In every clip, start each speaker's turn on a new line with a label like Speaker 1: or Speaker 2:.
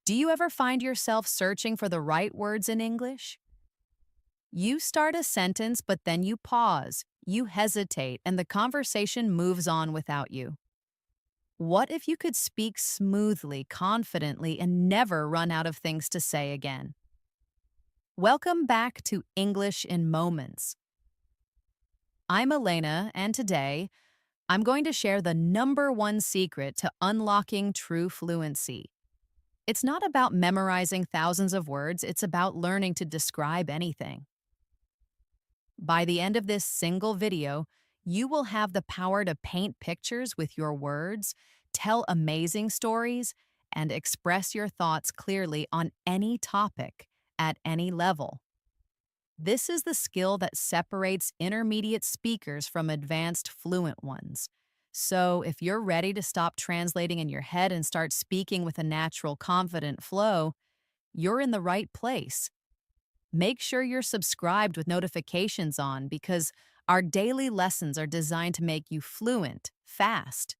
Speaker 1: Do you ever find yourself searching for the right words in English? You start a sentence, but then you pause, you hesitate, and the conversation moves on without you. What if you could speak smoothly, confidently, and never run out of things to say again? Welcome back to English in Moments. I'm Elena, and today I'm going to share the number one secret to unlocking true fluency. It's not about memorizing thousands of words, it's about learning to describe anything. By the end of this single video, you will have the power to paint pictures with your words, tell amazing stories, and express your thoughts clearly on any topic at any level. This is the skill that separates intermediate speakers from advanced fluent ones. So, if you're ready to stop translating in your head and start speaking with a natural, confident flow, you're in the right place. Make sure you're subscribed with notifications on because our daily lessons are designed to make you fluent, fast.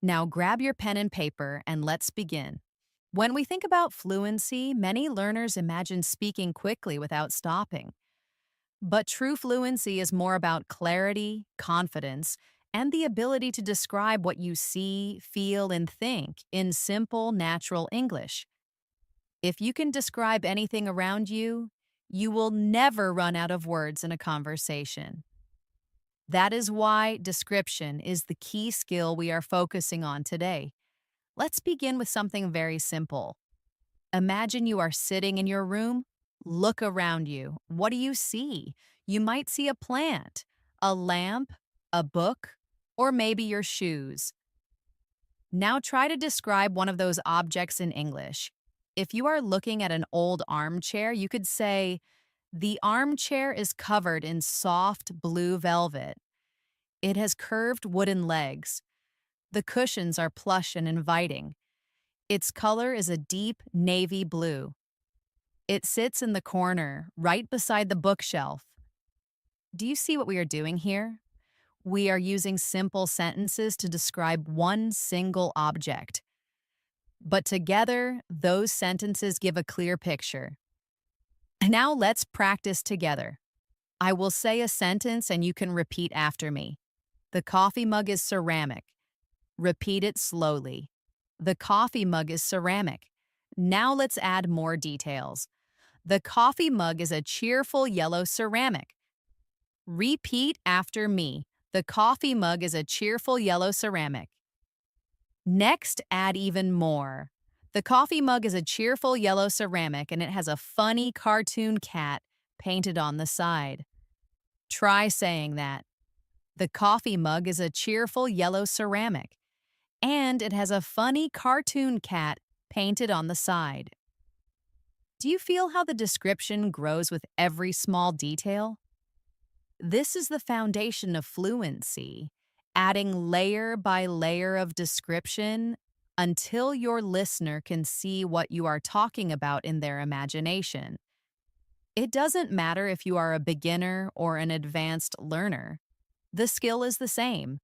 Speaker 1: Now grab your pen and paper and let's begin. When we think about fluency, many learners imagine speaking quickly without stopping. But true fluency is more about clarity, confidence, and the ability to describe what you see, feel, and think in simple, natural English. If you can describe anything around you, you will never run out of words in a conversation. That is why description is the key skill we are focusing on today. Let's begin with something very simple. Imagine you are sitting in your room. Look around you. What do you see? You might see a plant, a lamp, a book, or maybe your shoes. Now try to describe one of those objects in English. If you are looking at an old armchair, you could say, "The armchair is covered in soft blue velvet. It has curved wooden legs. The cushions are plush and inviting. Its color is a deep navy blue. It sits in the corner, right beside the bookshelf." Do you see what we are doing here? We are using simple sentences to describe one single object. But together, those sentences give a clear picture. Now let's practice together. I will say a sentence and you can repeat after me. The coffee mug is ceramic. Repeat it slowly. The coffee mug is ceramic. Now let's add more details. The coffee mug is a cheerful yellow ceramic. Repeat after me. The coffee mug is a cheerful yellow ceramic. Next, add even more. The coffee mug is a cheerful yellow ceramic and it has a funny cartoon cat painted on the side. Try saying that. The coffee mug is a cheerful yellow ceramic and it has a funny cartoon cat painted on the side. Do you feel how the description grows with every small detail? This is the foundation of fluency, adding layer by layer of description until your listener can see what you are talking about in their imagination. It doesn't matter if you are a beginner or an advanced learner. The skill is the same.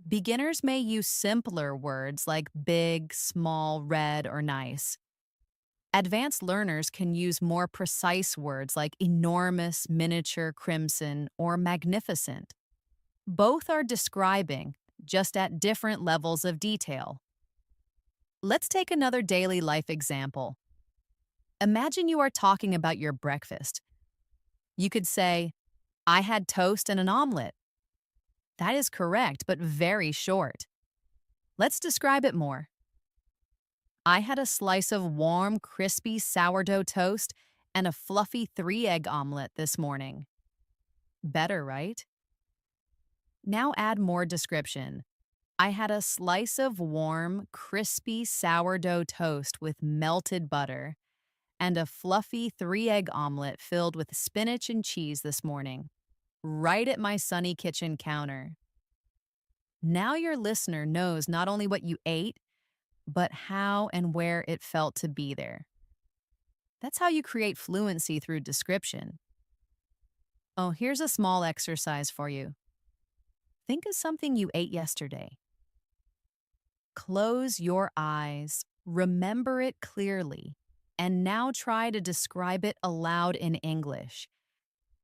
Speaker 1: Beginners may use simpler words like big, small, red, or nice. Advanced learners can use more precise words like enormous, miniature, crimson, or magnificent. Both are describing, just at different levels of detail. Let's take another daily life example. Imagine you are talking about your breakfast. You could say, "I had toast and an omelet." That is correct, but very short. Let's describe it more. "I had a slice of warm, crispy sourdough toast and a fluffy 3-egg omelet this morning." Better, right? Now add more description. "I had a slice of warm, crispy sourdough toast with melted butter and a fluffy 3-egg omelet filled with spinach and cheese this morning, right at my sunny kitchen counter." Now your listener knows not only what you ate, but how and where it felt to be there. That's how you create fluency through description. Oh, here's a small exercise for you. Think of something you ate yesterday. Close your eyes, Remember it clearly. And now try to describe it aloud in English.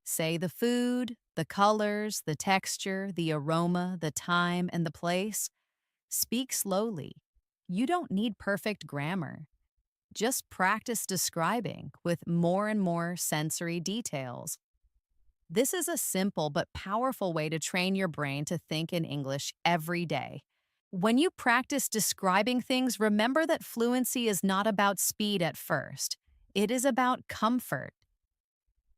Speaker 1: Say the food, the colors, the texture, the aroma, the time, and the place. Speak slowly. You don't need perfect grammar. Just practice describing with more and more sensory details. This is a simple but powerful way to train your brain to think in English every day. When you practice describing things, remember that fluency is not about speed at first. It is about comfort.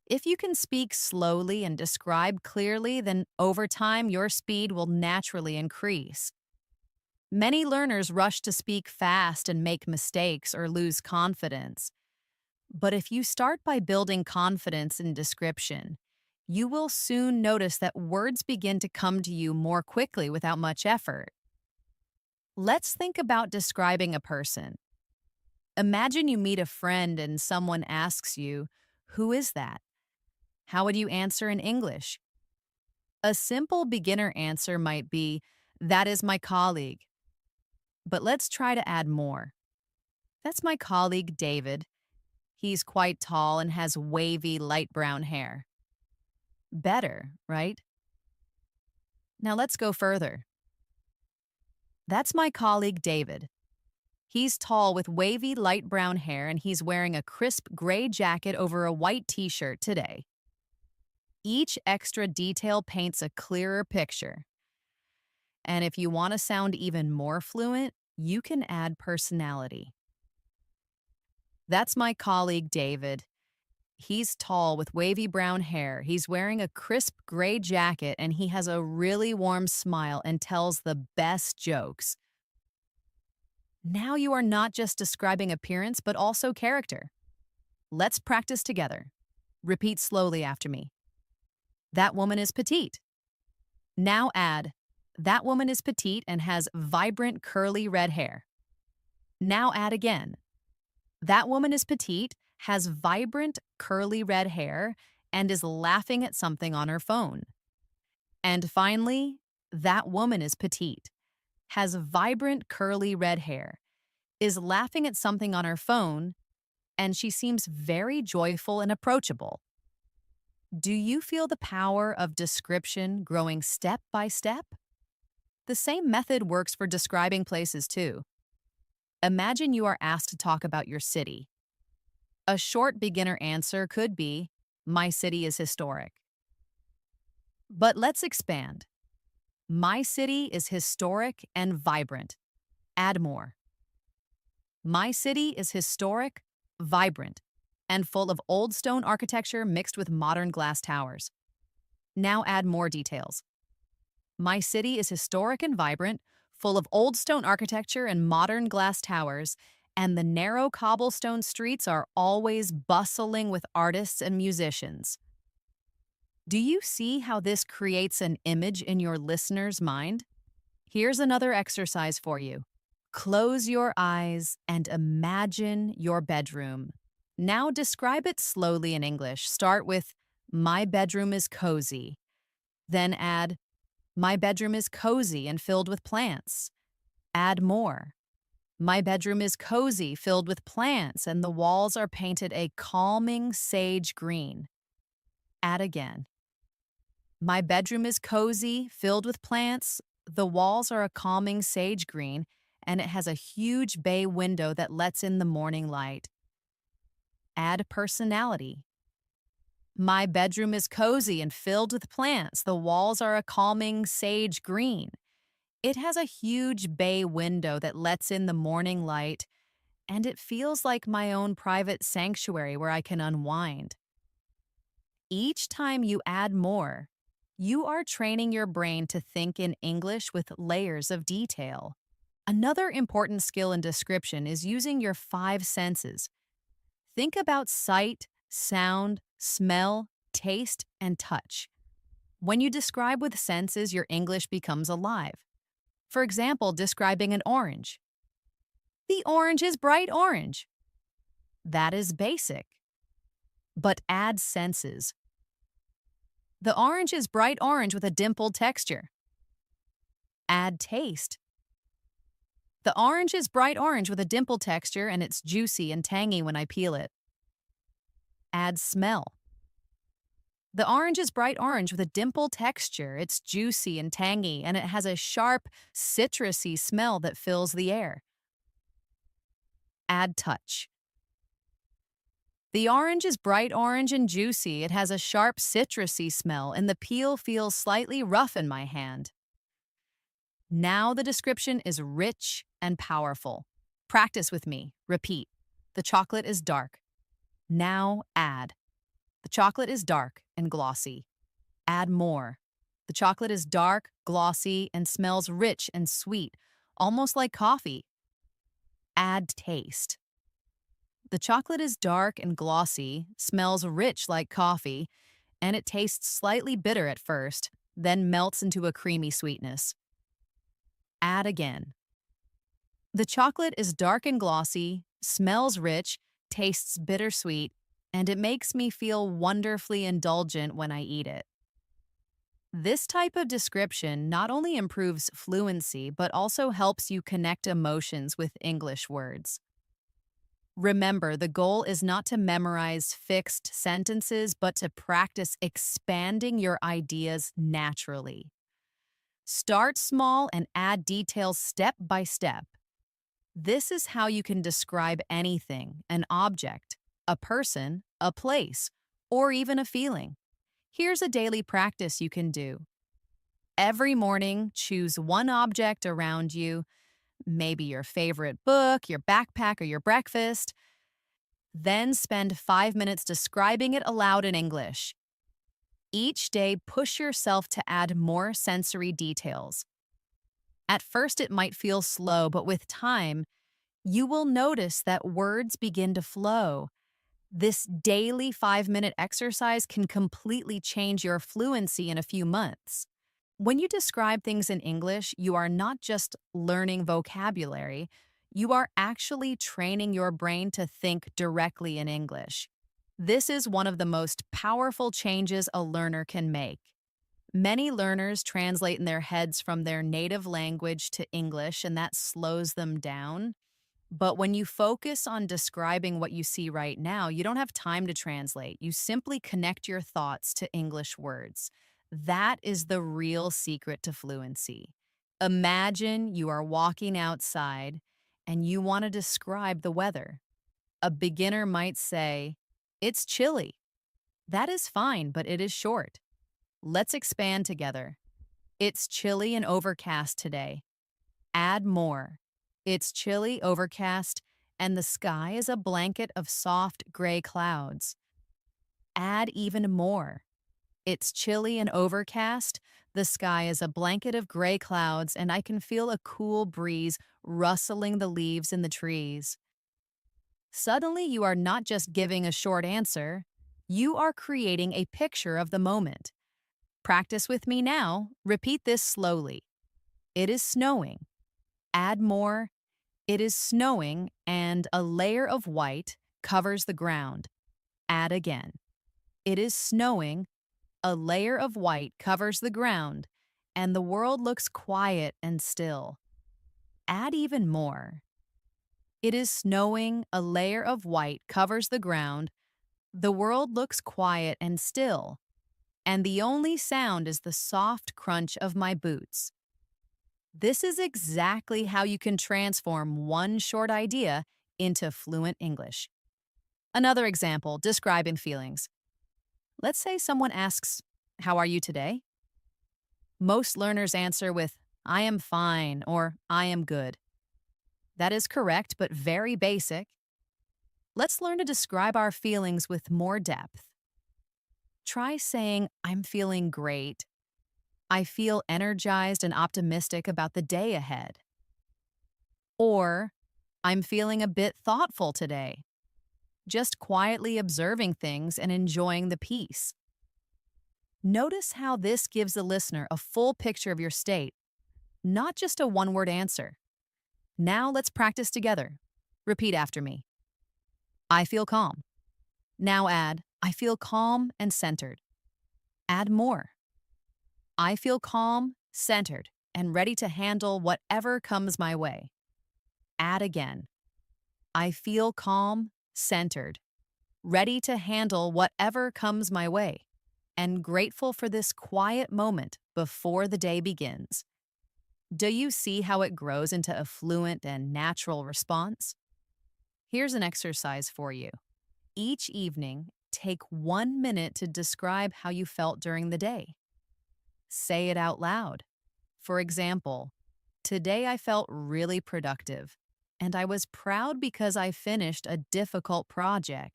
Speaker 1: If you can speak slowly and describe clearly, then over time your speed will naturally increase. Many learners rush to speak fast and make mistakes or lose confidence. But if you start by building confidence in description, you will soon notice that words begin to come to you more quickly without much effort. Let's think about describing a person. Imagine you meet a friend and someone asks you, "Who is that?" How would you answer in English? A simple beginner answer might be, "That is my colleague." But let's try to add more. "That's my colleague David. He's quite tall and has wavy light brown hair." Better, right? Now let's go further. "That's my colleague David. He's tall with wavy light brown hair and he's wearing a crisp gray jacket over a white t-shirt today." Each extra detail paints a clearer picture. And if you want to sound even more fluent, you can add personality. "That's my colleague David. He's tall with wavy brown hair. He's wearing a crisp gray jacket and he has a really warm smile and tells the best jokes." Now you are not just describing appearance, but also character. Let's practice together. Repeat slowly after me. "That woman is petite." Now add, "That woman is petite and has vibrant curly red hair." Now add again, "That woman is petite, has vibrant curly red hair, and is laughing at something on her phone." And finally, "That woman is petite, has vibrant curly red hair, is laughing at something on her phone, and she seems very joyful and approachable." Do you feel the power of description growing step by step? The same method works for describing places too. Imagine you are asked to talk about your city. A short beginner answer could be, "My city is historic." But let's expand. "My city is historic and vibrant." Add more. "My city is historic, vibrant, and full of old stone architecture mixed with modern glass towers." Now add more details. "My city is historic and vibrant, full of old stone architecture and modern glass towers, and the narrow cobblestone streets are always bustling with artists and musicians." Do you see how this creates an image in your listener's mind? Here's another exercise for you. Close your eyes and imagine your bedroom. Now describe it slowly in English. Start with, "My bedroom is cozy." Then add, "My bedroom is cozy and filled with plants." Add more. "My bedroom is cozy, filled with plants, and the walls are painted a calming sage green." Add again. "My bedroom is cozy, filled with plants, the walls are a calming sage green, and it has a huge bay window that lets in the morning light." Add personality. "My bedroom is cozy and filled with plants, the walls are a calming sage green. It has a huge bay window that lets in the morning light, and it feels like my own private sanctuary where I can unwind." Each time you add more, you are training your brain to think in English with layers of detail. Another important skill in description is using your 5 senses. Think about sight, sound, smell, taste, and touch. When you describe with senses, your English becomes alive. For example, describing an orange. "The orange is bright orange." That is basic. But add senses. "The orange is bright orange with a dimpled texture." Add taste. The orange is bright orange with a dimple texture and it's juicy and tangy when I peel it. Add smell. The orange is bright orange with a dimple texture. It's juicy and tangy and it has a sharp, citrusy smell that fills the air. Add touch. The orange is bright orange and juicy. It has a sharp, citrusy smell and the peel feels slightly rough in my hand. Now the description is rich and powerful. Practice with me. Repeat. The chocolate is dark. Now add. The chocolate is dark and glossy. Add more. The chocolate is dark, glossy, and smells rich and sweet, almost like coffee. Add taste. The chocolate is dark and glossy, smells rich like coffee, and it tastes slightly bitter at first, then melts into a creamy sweetness. Add again. The chocolate is dark and glossy, smells rich, tastes bittersweet, and it makes me feel wonderfully indulgent when I eat it. This type of description not only improves fluency, but also helps you connect emotions with English words. Remember, the goal is not to memorize fixed sentences, but to practice expanding your ideas naturally. Start small and add details step by step. This is how you can describe anything, an object, a person, a place, or even a feeling. Here's a daily practice you can do. Every morning, choose one object around you, maybe your favorite book, your backpack, or your breakfast. Then spend 5 minutes describing it aloud in English. Each day, push yourself to add more sensory details. At first, it might feel slow, but with time, you will notice that words begin to flow. This daily 5-minute exercise can completely change your fluency in a few months. When you describe things in English, you are not just learning vocabulary, you are actually training your brain to think directly in English. This is one of the most powerful changes a learner can make. Many learners translate in their heads from their native language to English, and that slows them down. But when you focus on describing what you see right now, you don't have time to translate. You simply connect your thoughts to English words. That is the real secret to fluency. Imagine you are walking outside and you want to describe the weather. A beginner might say, "It's chilly." That is fine, but it is short. Let's expand together. It's chilly and overcast today. Add more. It's chilly, overcast, and the sky is a blanket of soft gray clouds. Add even more. It's chilly and overcast. The sky is a blanket of gray clouds, and I can feel a cool breeze rustling the leaves in the trees. Suddenly, you are not just giving a short answer, you are creating a picture of the moment. Practice with me now. Repeat this slowly. It is snowing. Add more. It is snowing, and a layer of white covers the ground. Add again. It is snowing. A layer of white covers the ground, and the world looks quiet and still. Add even more. It is snowing. A layer of white covers the ground. The world looks quiet and still, and the only sound is the soft crunch of my boots. This is exactly how you can transform one short idea into fluent English. Another example, describing feelings. Let's say someone asks, "How are you today?" Most learners answer with, "I am fine," or "I am good." That is correct, but very basic. Let's learn to describe our feelings with more depth. Try saying, "I'm feeling great." "I feel energized and optimistic about the day ahead." Or, "I'm feeling a bit thoughtful today." Just quietly observing things and enjoying the peace. Notice how this gives the listener a full picture of your state, not just a one-word answer. Now let's practice together. Repeat after me. I feel calm. Now add, I feel calm and centered. Add more. I feel calm, centered, and ready to handle whatever comes my way. Add again. I feel calm, centered, ready to handle whatever comes my way, and grateful for this quiet moment before the day begins. Do you see how it grows into a fluent and natural response? Here's an exercise for you. Each evening, take 1 minute to describe how you felt during the day. Say it out loud. For example, today I felt really productive, and I was proud because I finished a difficult project.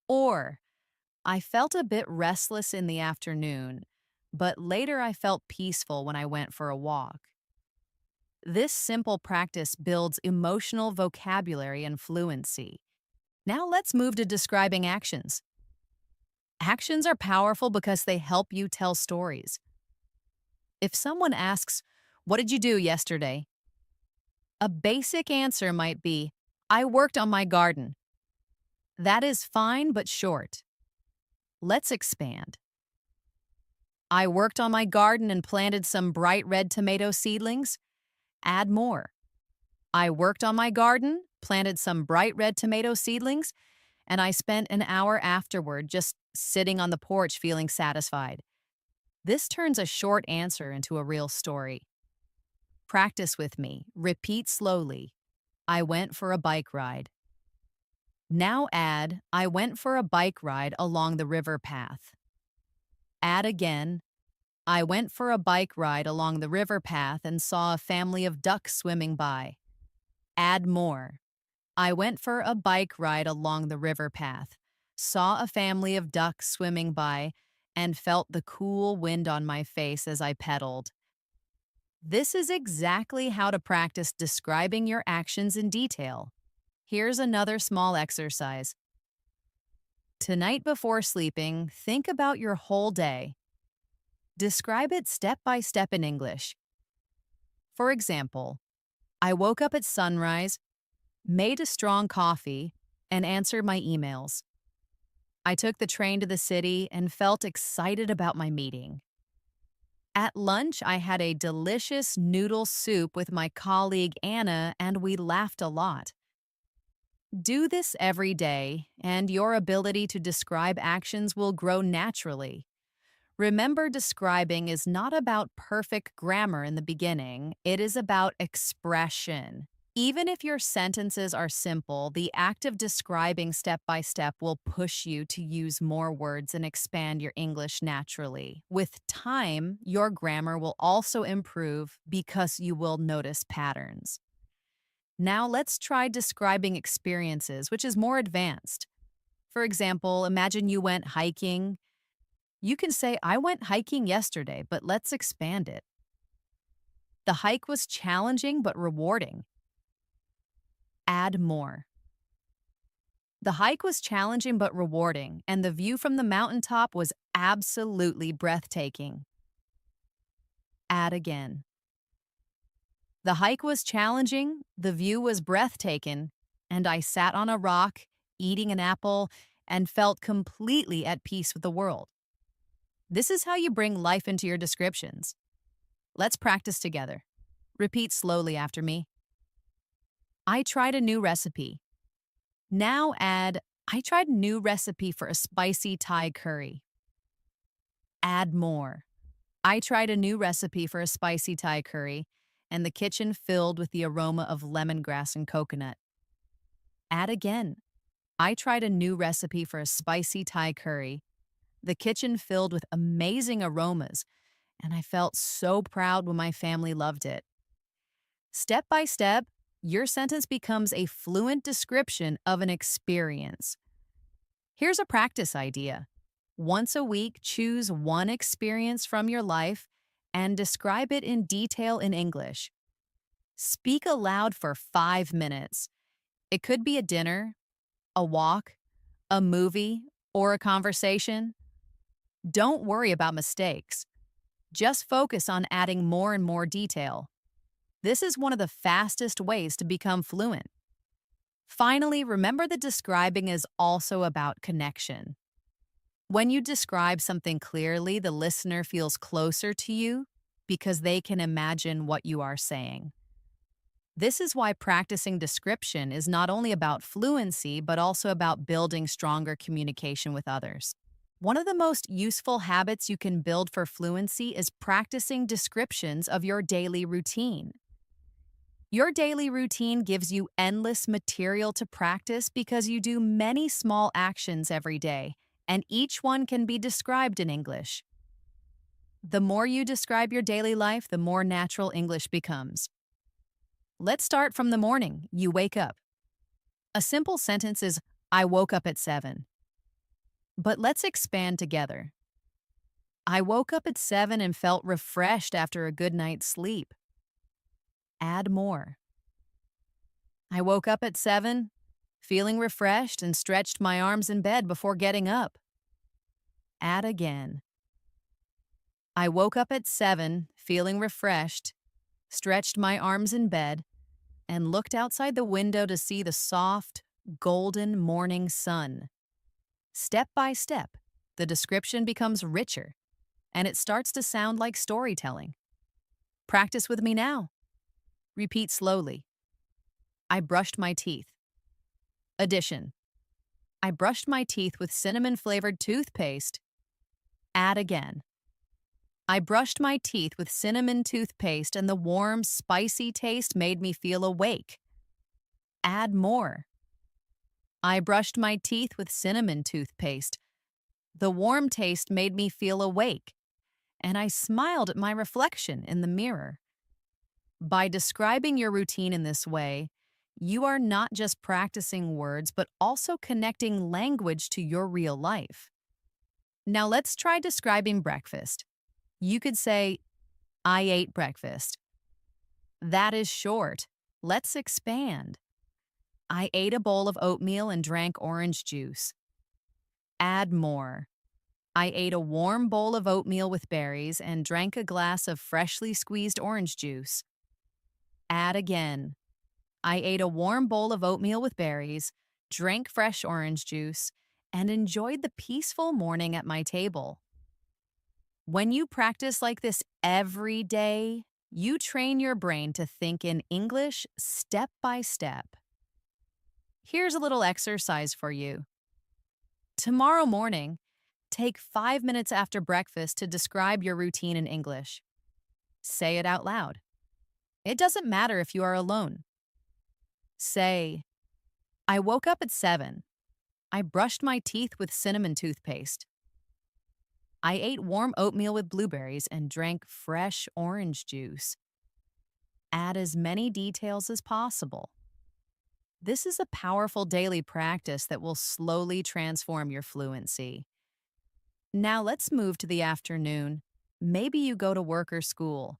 Speaker 1: Or, I felt a bit restless in the afternoon, but later I felt peaceful when I went for a walk. This simple practice builds emotional vocabulary and fluency. Now let's move to describing actions. Actions are powerful because they help you tell stories. If someone asks, "What did you do yesterday?" a basic answer might be, "I worked on my garden." That is fine but short. Let's expand. I worked on my garden and planted some bright red tomato seedlings. Add more. I worked on my garden, planted some bright red tomato seedlings, and I spent an hour afterward just sitting on the porch feeling satisfied. This turns a short answer into a real story. Practice with me. Repeat slowly. I went for a bike ride. Now add, I went for a bike ride along the river path. Add again, I went for a bike ride along the river path and saw a family of ducks swimming by. Add more. I went for a bike ride along the river path, saw a family of ducks swimming by, and felt the cool wind on my face as I pedaled. This is exactly how to practice describing your actions in detail. Here's another small exercise. Tonight before sleeping, think about your whole day. Describe it step by step in English. For example, I woke up at sunrise, made a strong coffee, and answered my emails. I took the train to the city and felt excited about my meeting. At lunch, I had a delicious noodle soup with my colleague Anna, and we laughed a lot. Do this every day, and your ability to describe actions will grow naturally. Remember, describing is not about perfect grammar in the beginning, it is about expression. Even if your sentences are simple, the act of describing step by step will push you to use more words and expand your English naturally. With time, your grammar will also improve because you will notice patterns. Now let's try describing experiences, which is more advanced. For example, imagine you went hiking. You can say, I went hiking yesterday, but let's expand it. The hike was challenging but rewarding. Add more. The hike was challenging but rewarding, and the view from the mountaintop was absolutely breathtaking. Add again. The hike was challenging, the view was breathtaking, and I sat on a rock, eating an apple, and felt completely at peace with the world. This is how you bring life into your descriptions. Let's practice together. Repeat slowly after me. I tried a new recipe. Now add, I tried a new recipe for a spicy Thai curry. Add more. I tried a new recipe for a spicy Thai curry, and the kitchen filled with the aroma of lemongrass and coconut. Add again. I tried a new recipe for a spicy Thai curry, the kitchen filled with amazing aromas, and I felt so proud when my family loved it. Step by step, your sentence becomes a fluent description of an experience. Here's a practice idea. Once a week, choose one experience from your life and describe it in detail in English. Speak aloud for 5 minutes. It could be a dinner, a walk, a movie, or a conversation. Don't worry about mistakes. Just focus on adding more and more detail. This is one of the fastest ways to become fluent. Finally, remember that describing is also about connection. When you describe something clearly, the listener feels closer to you because they can imagine what you are saying. This is why practicing description is not only about fluency, but also about building stronger communication with others. One of the most useful habits you can build for fluency is practicing descriptions of your daily routine. Your daily routine gives you endless material to practice because you do many small actions every day, and each one can be described in English. The more you describe your daily life, the more natural English becomes. Let's start from the morning. You wake up. A simple sentence is, I woke up at 7. But let's expand together. I woke up at 7 and felt refreshed after a good night's sleep. Add more. I woke up at 7, feeling refreshed and stretched my arms in bed before getting up. Add again. I woke up at 7, feeling refreshed, stretched my arms in bed, and looked outside the window to see the soft, golden morning sun. Step by step, the description becomes richer, and it starts to sound like storytelling. Practice with me now. Repeat slowly. I brushed my teeth. Addition. I brushed my teeth with cinnamon-flavored toothpaste. Add again. I brushed my teeth with cinnamon toothpaste and the warm, spicy taste made me feel awake. Add more. I brushed my teeth with cinnamon toothpaste. The warm taste made me feel awake, and I smiled at my reflection in the mirror. By describing your routine in this way, you are not just practicing words, but also connecting language to your real life. Now let's try describing breakfast. You could say, I ate breakfast. That is short. Let's expand. I ate a bowl of oatmeal and drank orange juice. Add more. I ate a warm bowl of oatmeal with berries and drank a glass of freshly squeezed orange juice. Add again. I ate a warm bowl of oatmeal with berries, drank fresh orange juice, and enjoyed the peaceful morning at my table. When you practice like this every day, you train your brain to think in English step by step. Here's a little exercise for you. Tomorrow morning, take 5 minutes after breakfast to describe your routine in English. Say it out loud. It doesn't matter if you are alone. Say, I woke up at 7. I brushed my teeth with cinnamon toothpaste. I ate warm oatmeal with blueberries and drank fresh orange juice. Add as many details as possible. This is a powerful daily practice that will slowly transform your fluency. Now let's move to the afternoon. Maybe you go to work or school.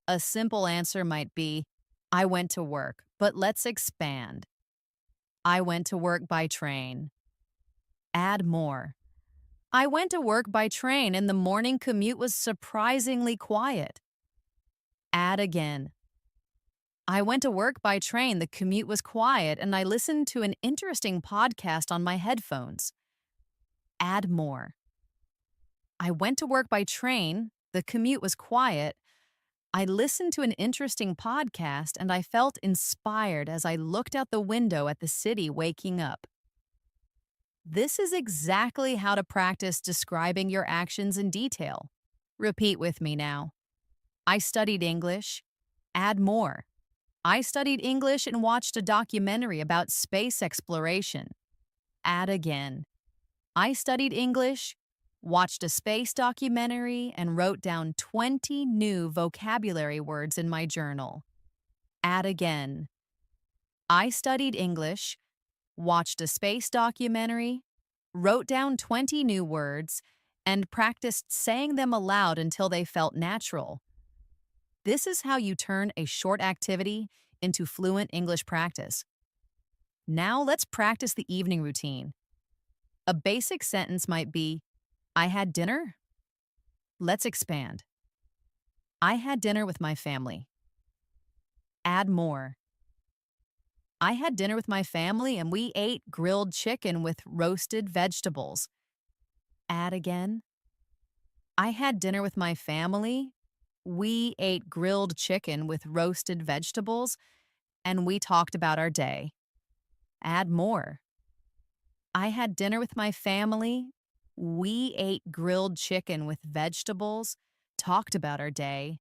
Speaker 1: A simple answer might be, I went to work, but let's expand. I went to work by train. Add more. I went to work by train and the morning commute was surprisingly quiet. Add again. I went to work by train, the commute was quiet, and I listened to an interesting podcast on my headphones. Add more. I went to work by train, the commute was quiet, I listened to an interesting podcast and I felt inspired as I looked out the window at the city waking up. This is exactly how to practice describing your actions in detail. Repeat with me now. I studied English. Add more. I studied English and watched a documentary about space exploration. Add again. I studied English, watched a space documentary, and wrote down 20 new vocabulary words in my journal. Add again. I studied English, watched a space documentary, wrote down 20 new words, and practiced saying them aloud until they felt natural. This is how you turn a short activity into fluent English practice. Now let's practice the evening routine. A basic sentence might be, I had dinner. Let's expand. I had dinner with my family. Add more. I had dinner with my family and we ate grilled chicken with roasted vegetables. Add again. I had dinner with my family. We ate grilled chicken with roasted vegetables. and we talked about our day. Add more. I had dinner with my family. We ate grilled chicken with vegetables, talked about our day,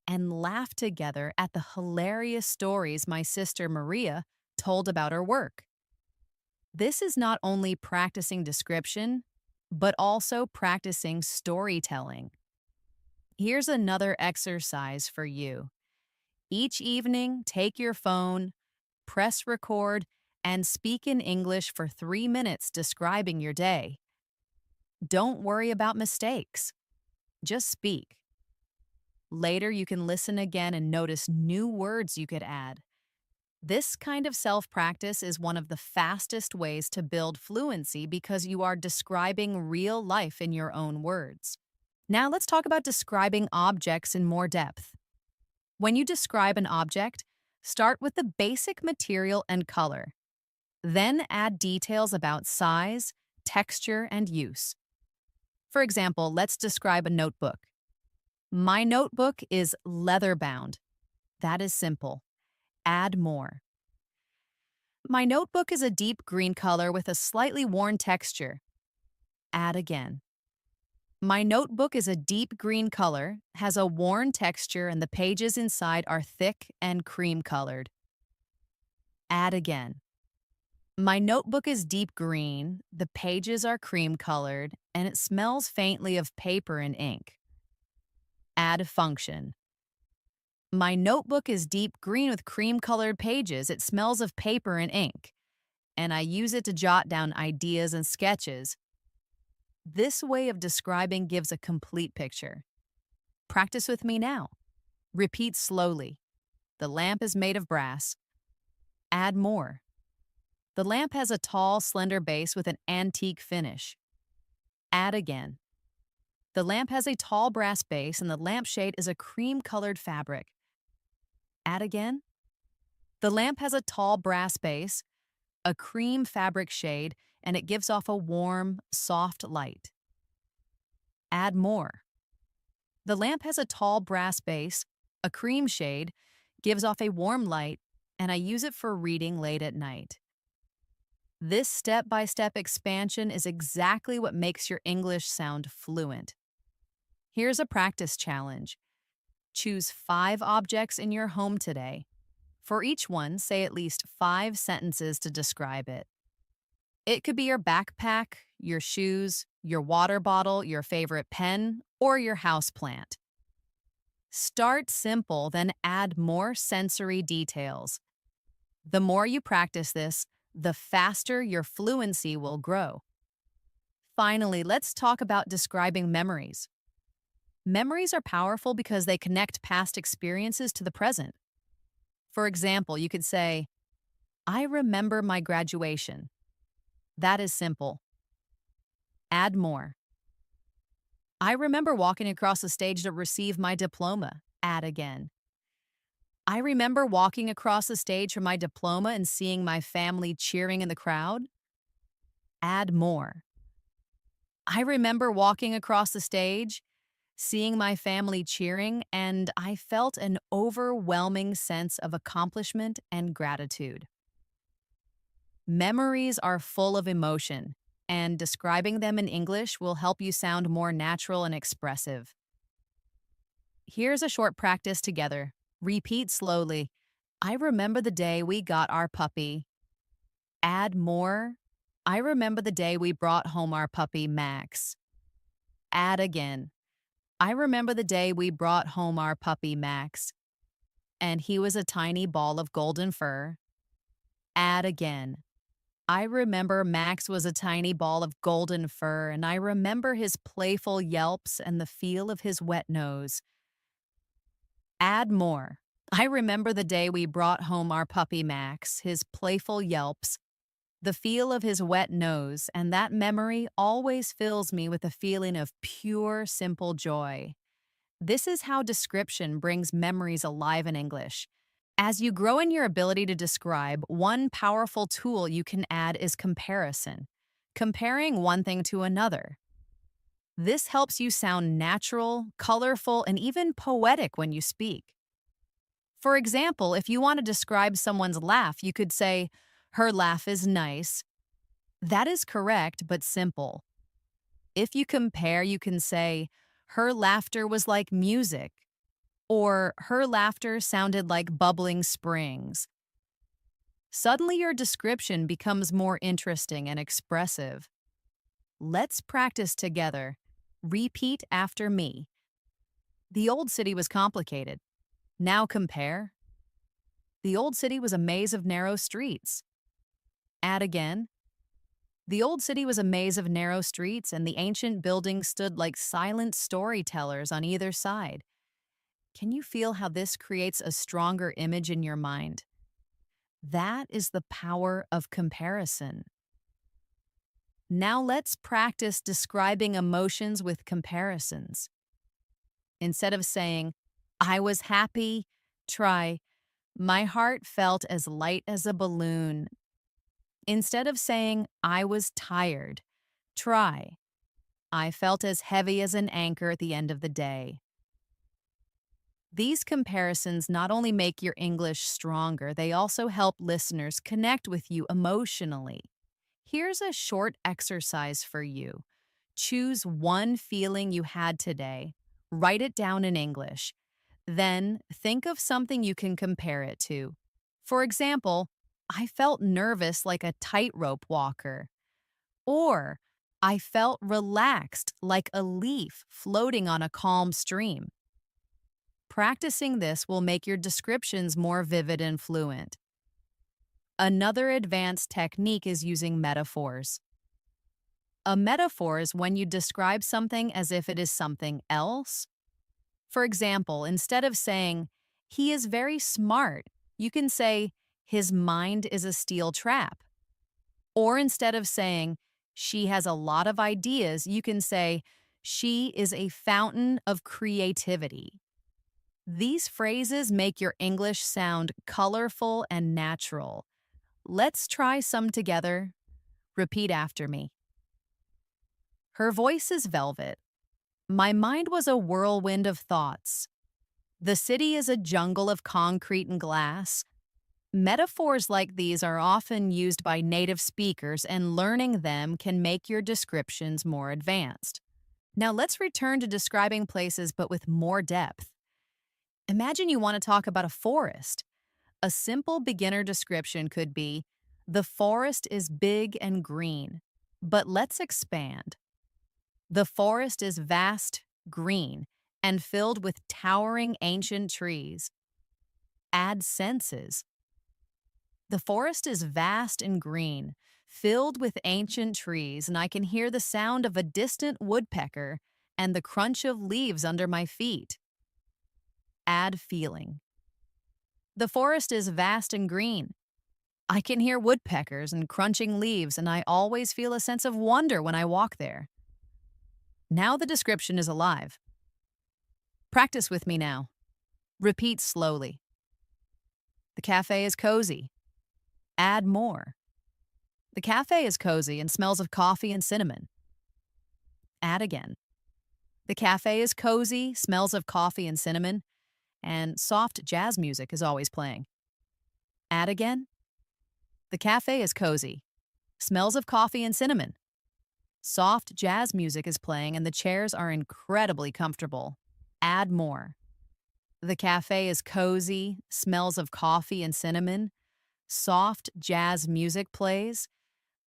Speaker 1: and laughed together at the hilarious stories my sister Maria told about her work. This is not only practicing description, but also practicing storytelling. Here's another exercise for you. Each evening, take your phone, press record, and speak in English for 3 minutes describing your day. Don't worry about mistakes. Just speak. Later, you can listen again and notice new words you could add. This kind of self practice is one of the fastest ways to build fluency because you are describing real life in your own words. Now, let's talk about describing objects in more depth. When you describe an object, start with the basic material and color. Then add details about size, texture, and use. For example, let's describe a notebook. My notebook is leather-bound. That is simple. Add more. My notebook is a deep green color with a slightly worn texture. Add again. My notebook is a deep green color, has a worn texture, and the pages inside are thick and cream-colored. Add again. My notebook is deep green, the pages are cream-colored, and it smells faintly of paper and ink. Add function. My notebook is deep green with cream-colored pages. It smells of paper and ink, and I use it to jot down ideas and sketches. This way of describing gives a complete picture. Practice with me now. Repeat slowly. The lamp is made of brass. Add more. The lamp has a tall, slender base with an antique finish. Add again. The lamp has a tall brass base and the lampshade is a cream-colored fabric. Add again. The lamp has a tall brass base, a cream fabric shade, and it gives off a warm, soft light. Add more. The lamp has a tall brass base, a cream shade, gives off a warm light, and I use it for reading late at night. This step-by-step expansion is exactly what makes your English sound fluent. Here's a practice challenge. Choose 5 objects in your home today. For each one, say at least 5 sentences to describe it. It could be your backpack, your shoes, your water bottle, your favorite pen, or your houseplant. Start simple, then add more sensory details. The more you practice this, the faster your fluency will grow. Finally, let's talk about describing memories. Memories are powerful because they connect past experiences to the present. For example, you could say, I remember my graduation. That is simple. Add more. I remember walking across the stage to receive my diploma. Add again. I remember walking across the stage for my diploma and seeing my family cheering in the crowd. Add more. I remember walking across the stage, seeing my family cheering, and I felt an overwhelming sense of accomplishment and gratitude. Memories are full of emotion, and describing them in English will help you sound more natural and expressive. Here's a short practice together. Repeat slowly. I remember the day we got our puppy. Add more. I remember the day we brought home our puppy, Max. Add again. I remember the day we brought home our puppy, Max. And he was a tiny ball of golden fur. Add again. I remember Max was a tiny ball of golden fur, and I remember his playful yelps and the feel of his wet nose. Add more. I remember the day we brought home our puppy Max, his playful yelps, the feel of his wet nose, and that memory always fills me with a feeling of pure, simple joy. This is how description brings memories alive in English. As you grow in your ability to describe, one powerful tool you can add is comparison, comparing one thing to another. This helps you sound natural, colorful, and even poetic when you speak. For example, if you want to describe someone's laugh, you could say, her laugh is nice. That is correct, but simple. If you compare, you can say, her laughter was like music, or her laughter sounded like bubbling springs. Suddenly, your description becomes more interesting and expressive. Let's practice together. Repeat after me. The old city was complicated. Now compare. The old city was a maze of narrow streets. Add again. The old city was a maze of narrow streets, and the ancient buildings stood like silent storytellers on either side. Can you feel how this creates a stronger image in your mind? That is the power of comparison. Now let's practice describing emotions with comparisons. Instead of saying, I was happy, try, my heart felt as light as a balloon. Instead of saying, I was tired, try, I felt as heavy as an anchor at the end of the day. These comparisons not only make your English stronger, they also help listeners connect with you emotionally. Here's a short exercise for you. Choose one feeling you had today, write it down in English. Then think of something you can compare it to. For example, I felt nervous like a tightrope walker. Or, I felt relaxed like a leaf floating on a calm stream. Practicing this will make your descriptions more vivid and fluent. Another advanced technique is using metaphors. A metaphor is when you describe something as if it is something else. For example, instead of saying, he is very smart, you can say, his mind is a steel trap. Or instead of saying, she has a lot of ideas, you can say, she is a fountain of creativity. These phrases make your English sound colorful and natural. Let's try some together. Repeat after me. Her voice is velvet. My mind was a whirlwind of thoughts. The city is a jungle of concrete and glass. Metaphors like these are often used by native speakers, and learning them can make your descriptions more advanced. Now let's return to describing places but with more depth. Imagine you want to talk about a forest. A simple beginner description could be, the forest is big and green, but let's expand. The forest is vast, green, and filled with towering ancient trees. Add senses. The forest is vast and green, filled with ancient trees, and I can hear the sound of a distant woodpecker and the crunch of leaves under my feet. Add feeling. The forest is vast and green. I can hear woodpeckers and crunching leaves, and I always feel a sense of wonder when I walk there. Now the description is alive. Practice with me now. Repeat slowly. The cafe is cozy. Add more. The cafe is cozy and smells of coffee and cinnamon. Add again. The cafe is cozy, smells of coffee and cinnamon, and soft jazz music is always playing. Add again. The cafe is cozy, smells of coffee and cinnamon. Soft jazz music is playing and the chairs are incredibly comfortable. Add more. The cafe is cozy, smells of coffee and cinnamon. Soft jazz music plays.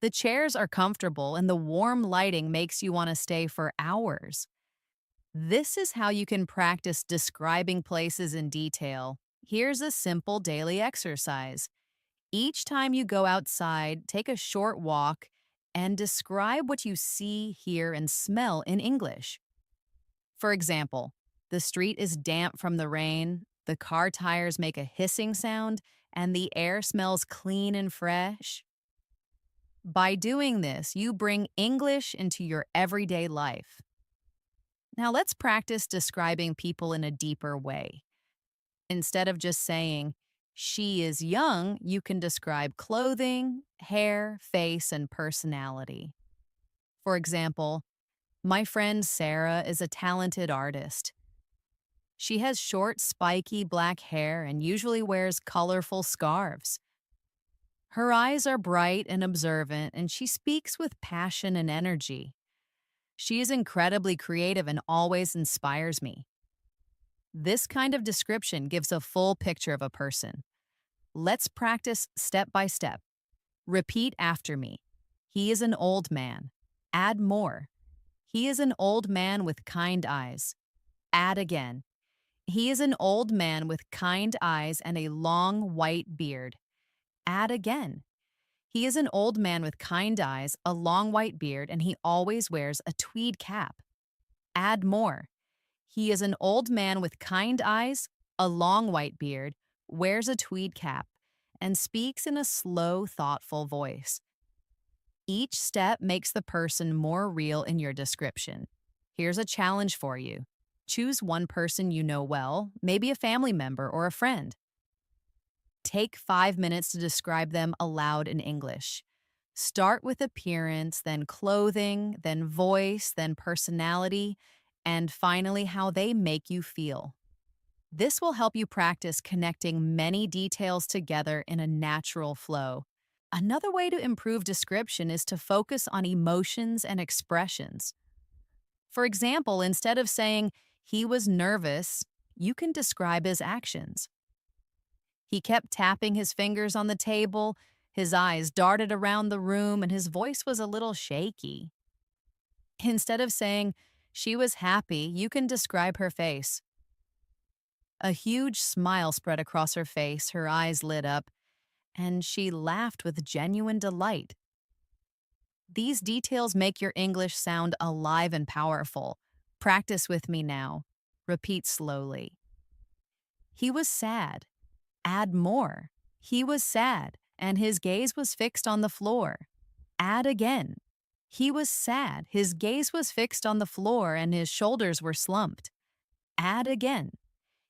Speaker 1: The chairs are comfortable and the warm lighting makes you want to stay for hours. This is how you can practice describing places in detail. Here's a simple daily exercise. Each time you go outside, take a short walk and describe what you see, hear, and smell in English. For example, the street is damp from the rain, the car tires make a hissing sound, and the air smells clean and fresh. By doing this, you bring English into your everyday life. Now let's practice describing people in a deeper way. Instead of just saying, she is young, you can describe clothing, hair, face, and personality. For example, my friend Sarah is a talented artist. She has short, spiky black hair and usually wears colorful scarves. Her eyes are bright and observant, and she speaks with passion and energy. She is incredibly creative and always inspires me. This kind of description gives a full picture of a person. Let's practice step by step. Repeat after me. He is an old man. Add more. He is an old man with kind eyes. Add again. He is an old man with kind eyes and a long white beard. Add again. He is an old man with kind eyes, a long white beard, and he always wears a tweed cap. Add more. He is an old man with kind eyes, a long white beard, wears a tweed cap, and speaks in a slow, thoughtful voice. Each step makes the person more real in your description. Here's a challenge for you. Choose one person you know well, maybe a family member or a friend. Take 5 minutes to describe them aloud in English. Start with appearance, then clothing, then voice, then personality, and finally how they make you feel. This will help you practice connecting many details together in a natural flow. Another way to improve description is to focus on emotions and expressions. For example, instead of saying, he was nervous, you can describe his actions. He kept tapping his fingers on the table, his eyes darted around the room, and his voice was a little shaky. Instead of saying, she was happy, you can describe her face. A huge smile spread across her face, her eyes lit up, and she laughed with genuine delight. These details make your English sound alive and powerful. Practice with me now. Repeat slowly. He was sad. Add more. He was sad, and his gaze was fixed on the floor. Add again. He was sad. His gaze was fixed on the floor, and his shoulders were slumped. Add again.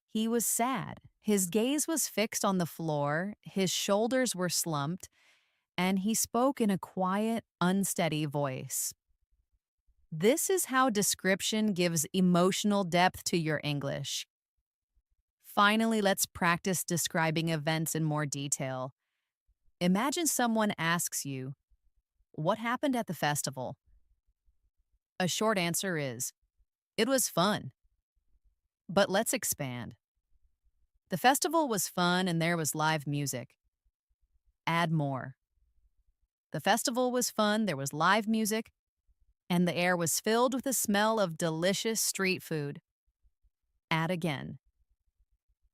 Speaker 1: He was sad. His gaze was fixed on the floor, his shoulders were slumped, and he spoke in a quiet, unsteady voice. This is how description gives emotional depth to your English. Finally, let's practice describing events in more detail. Imagine someone asks you, "What happened at the festival?" A short answer is, "It was fun." But let's expand. The festival was fun and there was live music. Add more. The festival was fun, there was live music, and the air was filled with the smell of delicious street food. Add again.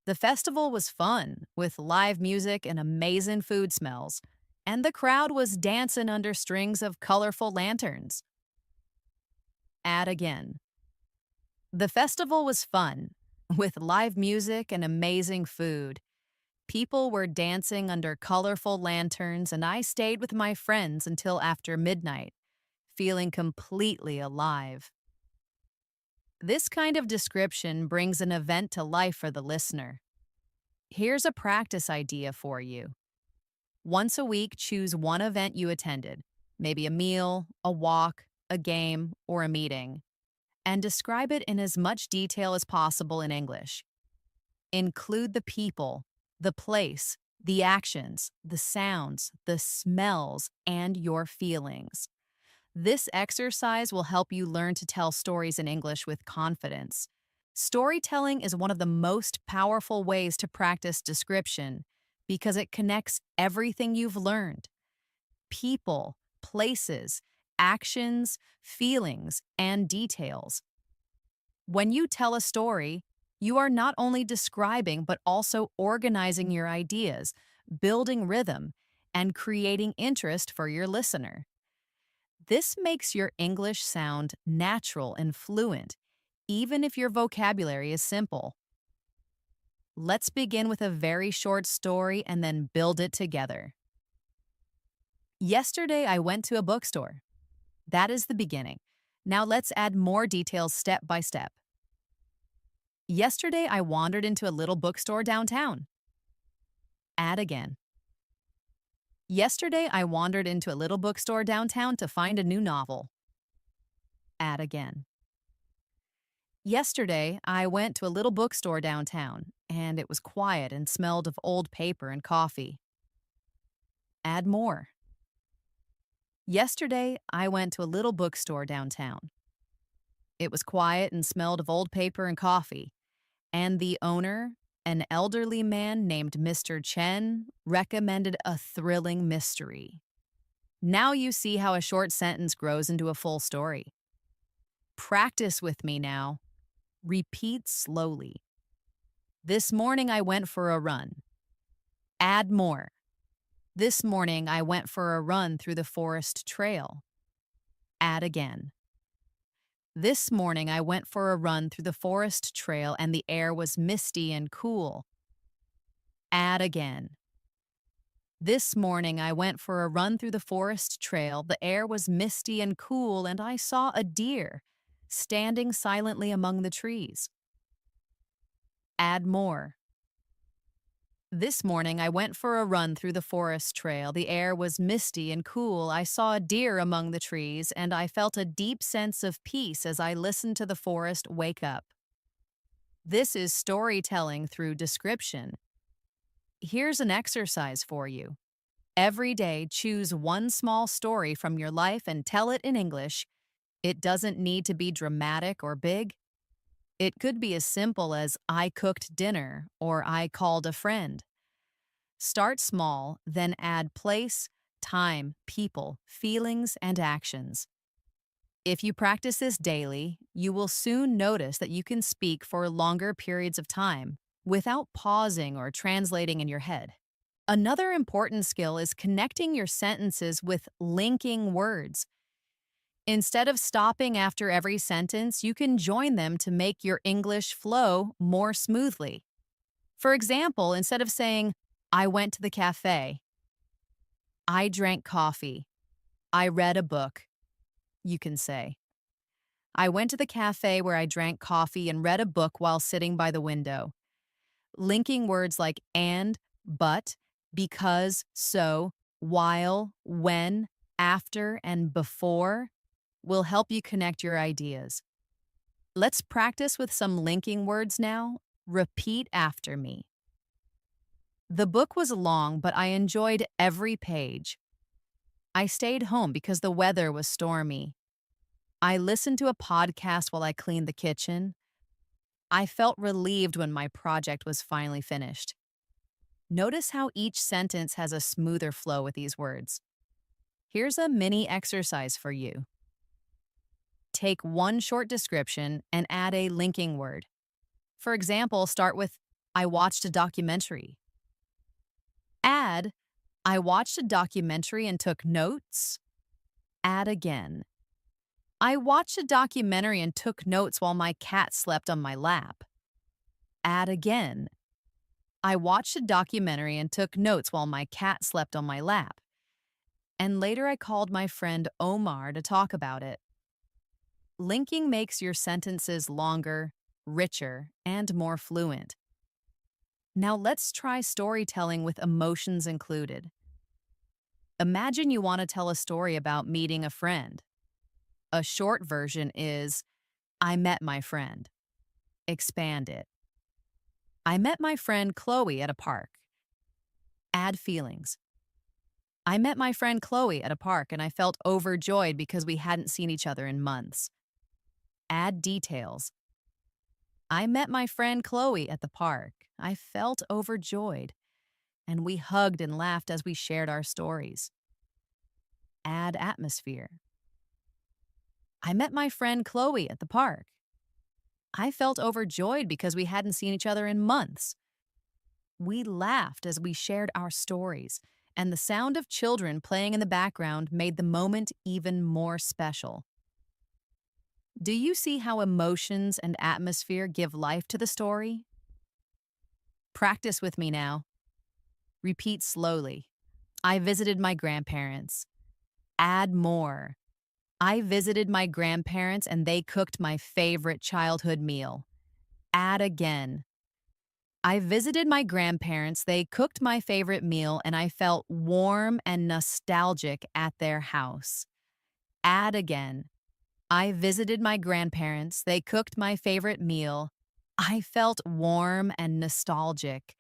Speaker 1: The festival was fun, with live music and amazing food smells, and the crowd was dancing under strings of colorful lanterns. Add again. The festival was fun, with live music and amazing food. People were dancing under colorful lanterns, and I stayed with my friends until after midnight, feeling completely alive. This kind of description brings an event to life for the listener. Here's a practice idea for you. Once a week, choose one event you attended, maybe a meal, a walk, a game, or a meeting, and describe it in as much detail as possible in English. Include the people, the place, the actions, the sounds, the smells, and your feelings. This exercise will help you learn to tell stories in English with confidence. Storytelling is one of the most powerful ways to practice description because it connects everything you've learned. People, places, actions, feelings, and details. When you tell a story, you are not only describing but also organizing your ideas, building rhythm, and creating interest for your listener. This makes your English sound natural and fluent, even if your vocabulary is simple. Let's begin with a very short story and then build it together. Yesterday, I went to a bookstore. That is the beginning. Now let's add more details step by step. Yesterday, I wandered into a little bookstore downtown. Add again. Yesterday, I wandered into a little bookstore downtown to find a new novel. Add again. Yesterday, I went to a little bookstore downtown, and it was quiet and smelled of old paper and coffee. Add more. Yesterday, I went to a little bookstore downtown. It was quiet and smelled of old paper and coffee, and the owner, an elderly man named Mr. Chen, recommended a thrilling mystery. Now you see how a short sentence grows into a full story. Practice with me now. Repeat slowly. This morning I went for a run. Add more. This morning I went for a run through the forest trail. Add again. This morning I went for a run through the forest trail and the air was misty and cool. Add again. This morning I went for a run through the forest trail. The air was misty and cool and I saw a deer standing silently among the trees. Add more. This morning I went for a run through the forest trail. The air was misty and cool. I saw a deer among the trees, and I felt a deep sense of peace as I listened to the forest wake up. This is storytelling through description. Here's an exercise for you. Every day, choose one small story from your life and tell it in English. It doesn't need to be dramatic or big. It could be as simple as I cooked dinner or I called a friend. Start small, then add place, time, people, feelings, and actions. If you practice this daily, you will soon notice that you can speak for longer periods of time without pausing or translating in your head. Another important skill is connecting your sentences with linking words. Instead of stopping after every sentence, you can join them to make your English flow more smoothly. For example, instead of saying, I went to the cafe, I drank coffee, I read a book, you can say, I went to the cafe where I drank coffee and read a book while sitting by the window. Linking words like and, but, because, so, while, when, after, and before will help you connect your ideas. Let's practice with some linking words now. Repeat after me. The book was long, but I enjoyed every page. I stayed home because the weather was stormy. I listened to a podcast while I cleaned the kitchen. I felt relieved when my project was finally finished. Notice how each sentence has a smoother flow with these words. Here's a mini exercise for you. Take one short description and add a linking word. For example, start with, I watched a documentary. Add, I watched a documentary and took notes. Add again. I watched a documentary and took notes while my cat slept on my lap. Add again. I watched a documentary and took notes while my cat slept on my lap. And later I called my friend Omar to talk about it. Linking makes your sentences longer, richer, and more fluent. Now let's try storytelling with emotions included. Imagine you want to tell a story about meeting a friend. A short version is, I met my friend. Expand it. I met my friend Chloe at a park. Add feelings. I met my friend Chloe at a park and I felt overjoyed because we hadn't seen each other in months. Add details. I met my friend Chloe at the park. I felt overjoyed, and we hugged and laughed as we shared our stories. Add atmosphere. I met my friend Chloe at the park. I felt overjoyed because we hadn't seen each other in months. We laughed as we shared our stories, and the sound of children playing in the background made the moment even more special. Do you see how emotions and atmosphere give life to the story? Practice with me now. Repeat slowly. I visited my grandparents. Add more. I visited my grandparents and they cooked my favorite childhood meal. Add again. I visited my grandparents, they cooked my favorite meal, and I felt warm and nostalgic at their house. Add again. I visited my grandparents. They cooked my favorite meal. I felt warm and nostalgic,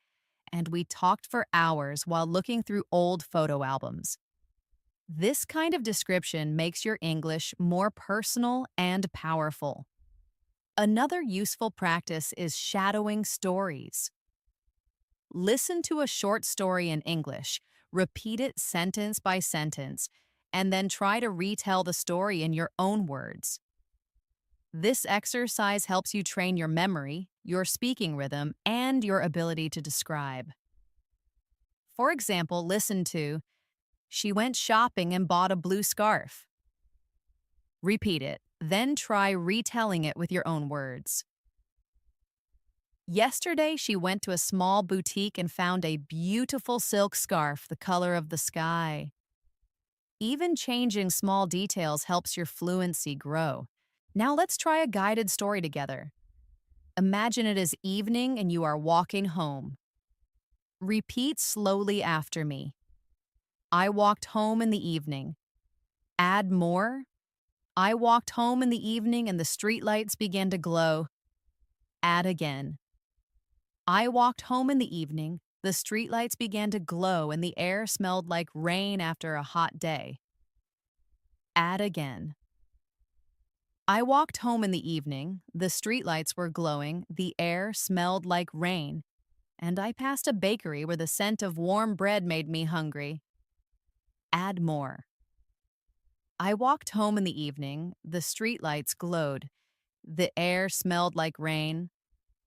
Speaker 1: and we talked for hours while looking through old photo albums. This kind of description makes your English more personal and powerful. Another useful practice is shadowing stories. Listen to a short story in English, repeat it sentence by sentence, and then try to retell the story in your own words. This exercise helps you train your memory, your speaking rhythm, and your ability to describe. For example, listen to, "She went shopping and bought a blue scarf." Repeat it, then try retelling it with your own words. Yesterday, she went to a small boutique and found a beautiful silk scarf the color of the sky. Even changing small details helps your fluency grow. Now let's try a guided story together. Imagine it is evening and you are walking home. Repeat slowly after me. I walked home in the evening. Add more. I walked home in the evening and the streetlights began to glow. Add again. I walked home in the evening, the streetlights began to glow and the air smelled like rain after a hot day. Add again. I walked home in the evening, the streetlights were glowing, the air smelled like rain, and I passed a bakery where the scent of warm bread made me hungry. Add more. I walked home in the evening, the streetlights glowed, the air smelled like rain,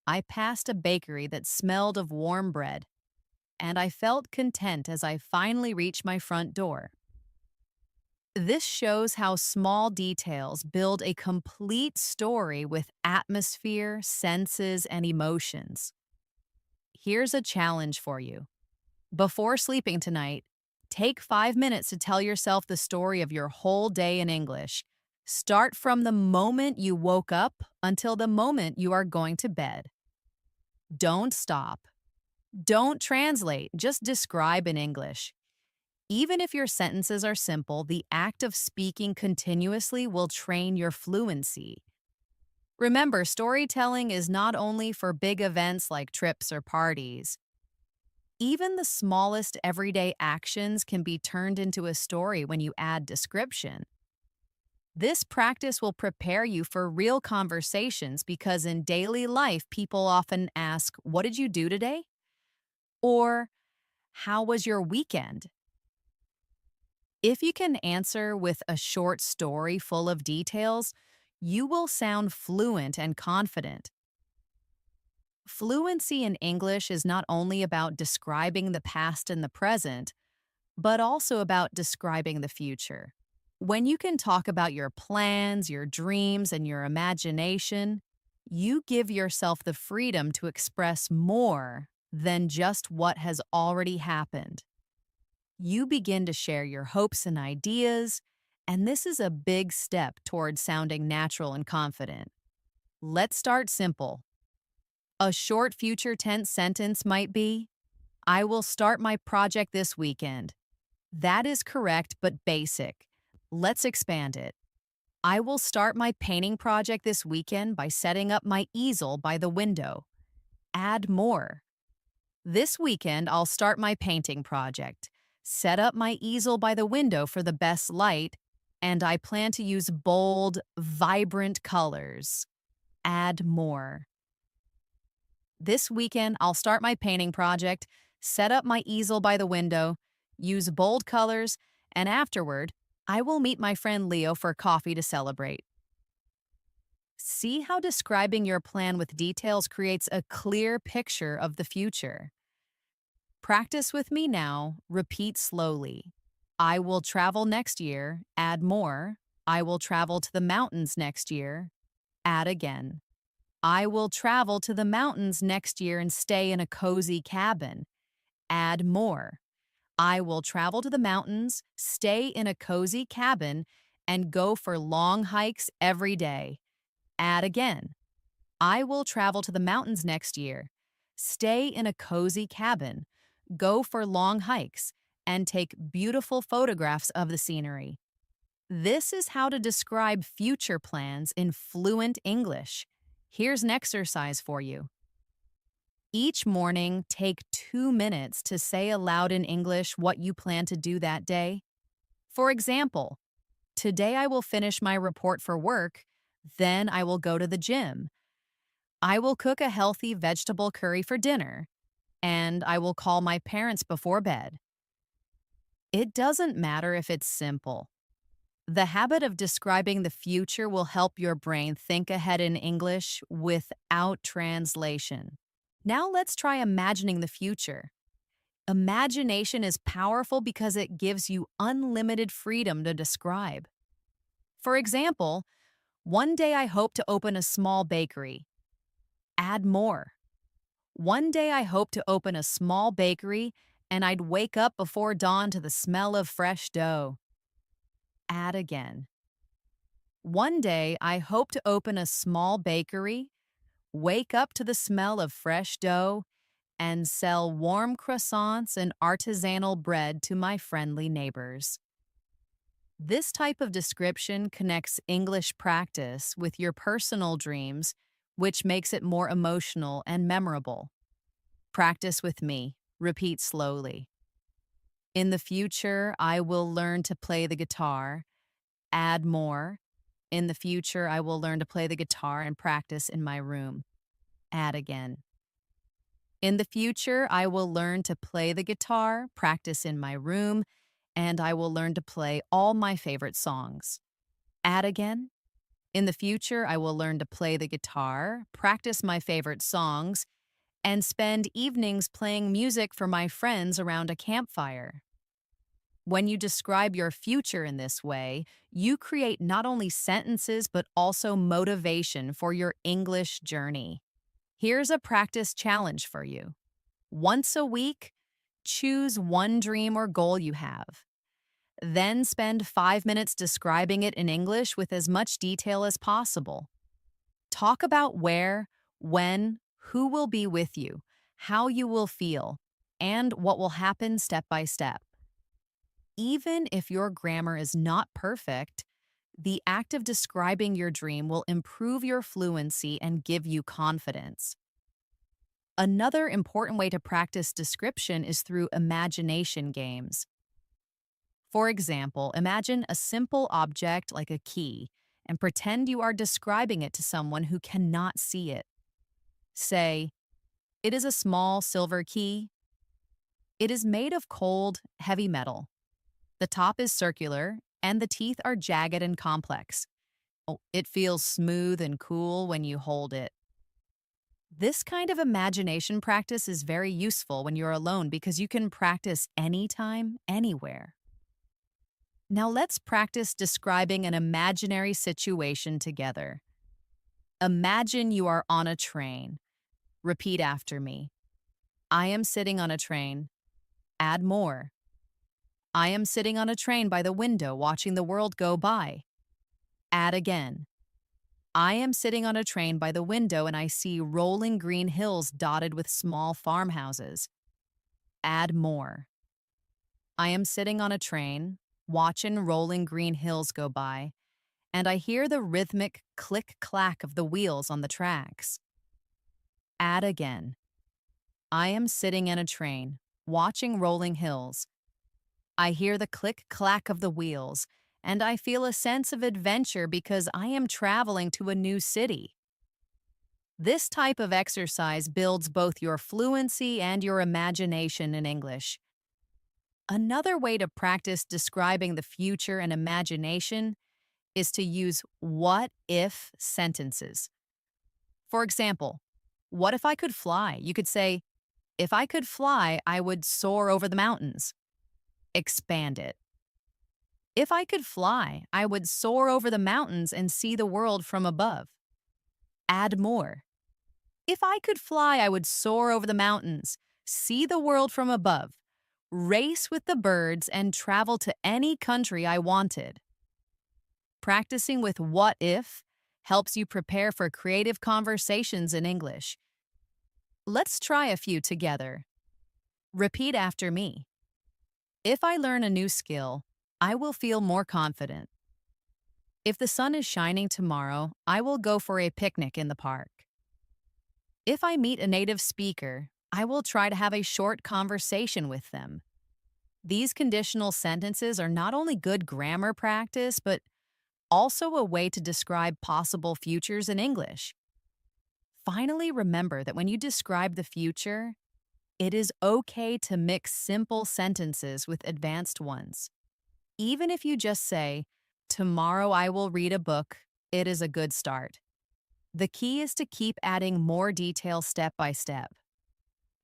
Speaker 1: I passed a bakery that smelled of warm bread, and I felt content as I finally reached my front door. This shows how small details build a complete story with atmosphere, senses, and emotions. Here's a challenge for you. Before sleeping tonight, take 5 minutes to tell yourself the story of your whole day in English. Start from the moment you woke up until the moment you are going to bed. Don't stop. Don't translate, just describe in English. Even if your sentences are simple, the act of speaking continuously will train your fluency. Remember, storytelling is not only for big events like trips or parties. Even the smallest everyday actions can be turned into a story when you add description. This practice will prepare you for real conversations because in daily life, people often ask, "What did you do today?" Or, "How was your weekend?" If you can answer with a short story full of details, you will sound fluent and confident. Fluency in English is not only about describing the past and the present, but also about describing the future. When you can talk about your plans, your dreams, and your imagination, you give yourself the freedom to express more than just what has already happened. You begin to share your hopes and ideas, and this is a big step towards sounding natural and confident. Let's start simple. A short future tense sentence might be, "I will start my project this weekend." That is correct but basic. Let's expand it. I will start my painting project this weekend by setting up my easel by the window. Add more. This weekend, I'll start my painting project, set up my easel by the window for the best light, and I plan to use bold, vibrant colors. Add more. This weekend, I'll start my painting project, set up my easel by the window, use bold colors, and afterward, I will meet my friend Leo for coffee to celebrate. See how describing your plan with details creates a clear picture of the future. Practice with me now, repeat slowly. I will travel next year, add more. I will travel to the mountains next year, add again. I will travel to the mountains next year and stay in a cozy cabin, add more. I will travel to the mountains, stay in a cozy cabin, and go for long hikes every day. Add again. I will travel to the mountains next year, stay in a cozy cabin, go for long hikes, and take beautiful photographs of the scenery. This is how to describe future plans in fluent English. Here's an exercise for you. Each morning, take 2 minutes to say aloud in English what you plan to do that day. For example, today I will finish my report for work, then I will go to the gym. I will cook a healthy vegetable curry for dinner, and I will call my parents before bed. It doesn't matter if it's simple. The habit of describing the future will help your brain think ahead in English without translation. Now let's try imagining the future. Imagination is powerful because it gives you unlimited freedom to describe. For example, one day I hope to open a small bakery. Add more. One day I hope to open a small bakery and I'd wake up before dawn to the smell of fresh dough. Add again. One day I hope to open a small bakery, wake up to the smell of fresh dough, and sell warm croissants and artisanal bread to my friendly neighbors. This type of description connects English practice with your personal dreams, which makes it more emotional and memorable. Practice with me. Repeat slowly. In the future, I will learn to play the guitar. Add more. In the future, I will learn to play the guitar and practice in my room. Add again. In the future, I will learn to play the guitar, practice in my room, and I will learn to play all my favorite songs. Add again. In the future, I will learn to play the guitar, practice my favorite songs, and spend evenings playing music for my friends around a campfire. When you describe your future in this way, you create not only sentences but also motivation for your English journey. Here's a practice challenge for you. Once a week, choose one dream or goal you have. Then spend 5 minutes describing it in English with as much detail as possible. Talk about where, when, who will be with you, how you will feel, and what will happen step by step. Even if your grammar is not perfect, the act of describing your dream will improve your fluency and give you confidence. Another important way to practice description is through imagination games. For example, imagine a simple object like a key and pretend you are describing it to someone who cannot see it. Say, "It is a small silver key. It is made of cold, heavy metal. The top is circular, and the teeth are jagged and complex. Oh, it feels smooth and cool when you hold it." This kind of imagination practice is very useful when you're alone because you can practice anytime, anywhere. Now let's practice describing an imaginary situation together. Imagine you are on a train. Repeat after me. I am sitting on a train. Add more. I am sitting on a train by the window watching the world go by. Add again. I am sitting on a train by the window and I see rolling green hills dotted with small farmhouses. Add more. I am sitting on a train, watching rolling green hills go by, and I hear the rhythmic click-clack of the wheels on the tracks. Add again. I am sitting in a train, watching rolling hills. I hear the click-clack of the wheels, and I feel a sense of adventure because I am traveling to a new city. This type of exercise builds both your fluency and your imagination in English. Another way to practice describing the future and imagination is to use what-if sentences. For example, what if I could fly? You could say, if I could fly, I would soar over the mountains. Expand it. If I could fly, I would soar over the mountains and see the world from above. Add more. If I could fly, I would soar over the mountains, see the world from above, race with the birds, and travel to any country I wanted. Practicing with what if helps you prepare for creative conversations in English. Let's try a few together. Repeat after me. If I learn a new skill, I will feel more confident. If the sun is shining tomorrow, I will go for a picnic in the park. If I meet a native speaker, I will try to have a short conversation with them. These conditional sentences are not only good grammar practice, but also a way to describe possible futures in English. Finally, remember that when you describe the future, it is okay to mix simple sentences with advanced ones. Even if you just say, "Tomorrow I will read a book," it is a good start. The key is to keep adding more detail step by step.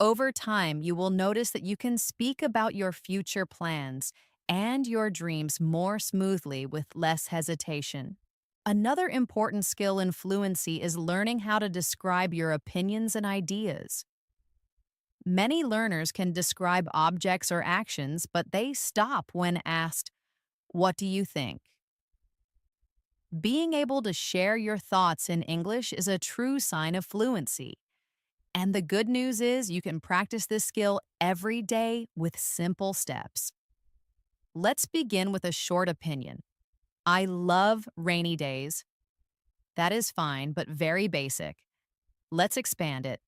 Speaker 1: Over time, you will notice that you can speak about your future plans and your dreams more smoothly with less hesitation. Another important skill in fluency is learning how to describe your opinions and ideas. Many learners can describe objects or actions, but they stop when asked, "What do you think?" Being able to share your thoughts in English is a true sign of fluency. And the good news is you can practice this skill every day with simple steps. Let's begin with a short opinion. I love rainy days. That is fine, but very basic. Let's expand it.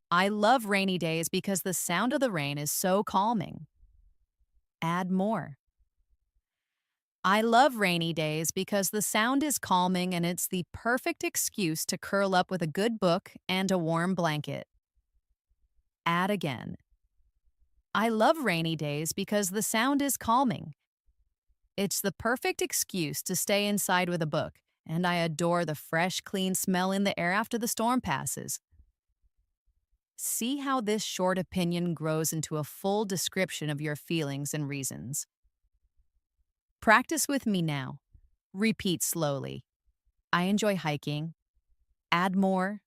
Speaker 1: I love rainy days because the sound of the rain is so calming. Add more. I love rainy days because the sound is calming and it's the perfect excuse to curl up with a good book and a warm blanket. Add again. I love rainy days because the sound is calming. It's the perfect excuse to stay inside with a book, and I adore the fresh, clean smell in the air after the storm passes. See how this short opinion grows into a full description of your feelings and reasons. Practice with me now. Repeat slowly. I enjoy hiking. Add more.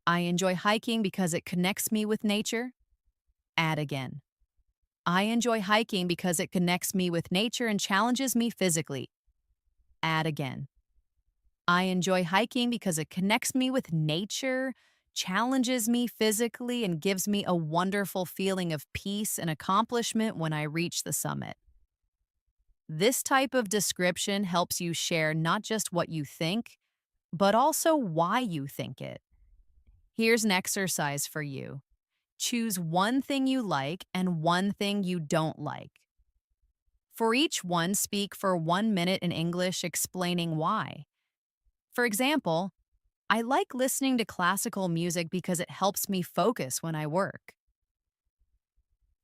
Speaker 1: I enjoy hiking because it connects me with nature. Add again. I enjoy hiking because it connects me with nature and challenges me physically. Add again. I enjoy hiking because it connects me with nature, challenges me physically, and gives me a wonderful feeling of peace and accomplishment when I reach the summit. This type of description helps you share not just what you think, but also why you think it. Here's an exercise for you. Choose one thing you like and one thing you don't like. For each one, speak for 1 minute in English explaining why. For example, I like listening to classical music because it helps me focus when I work.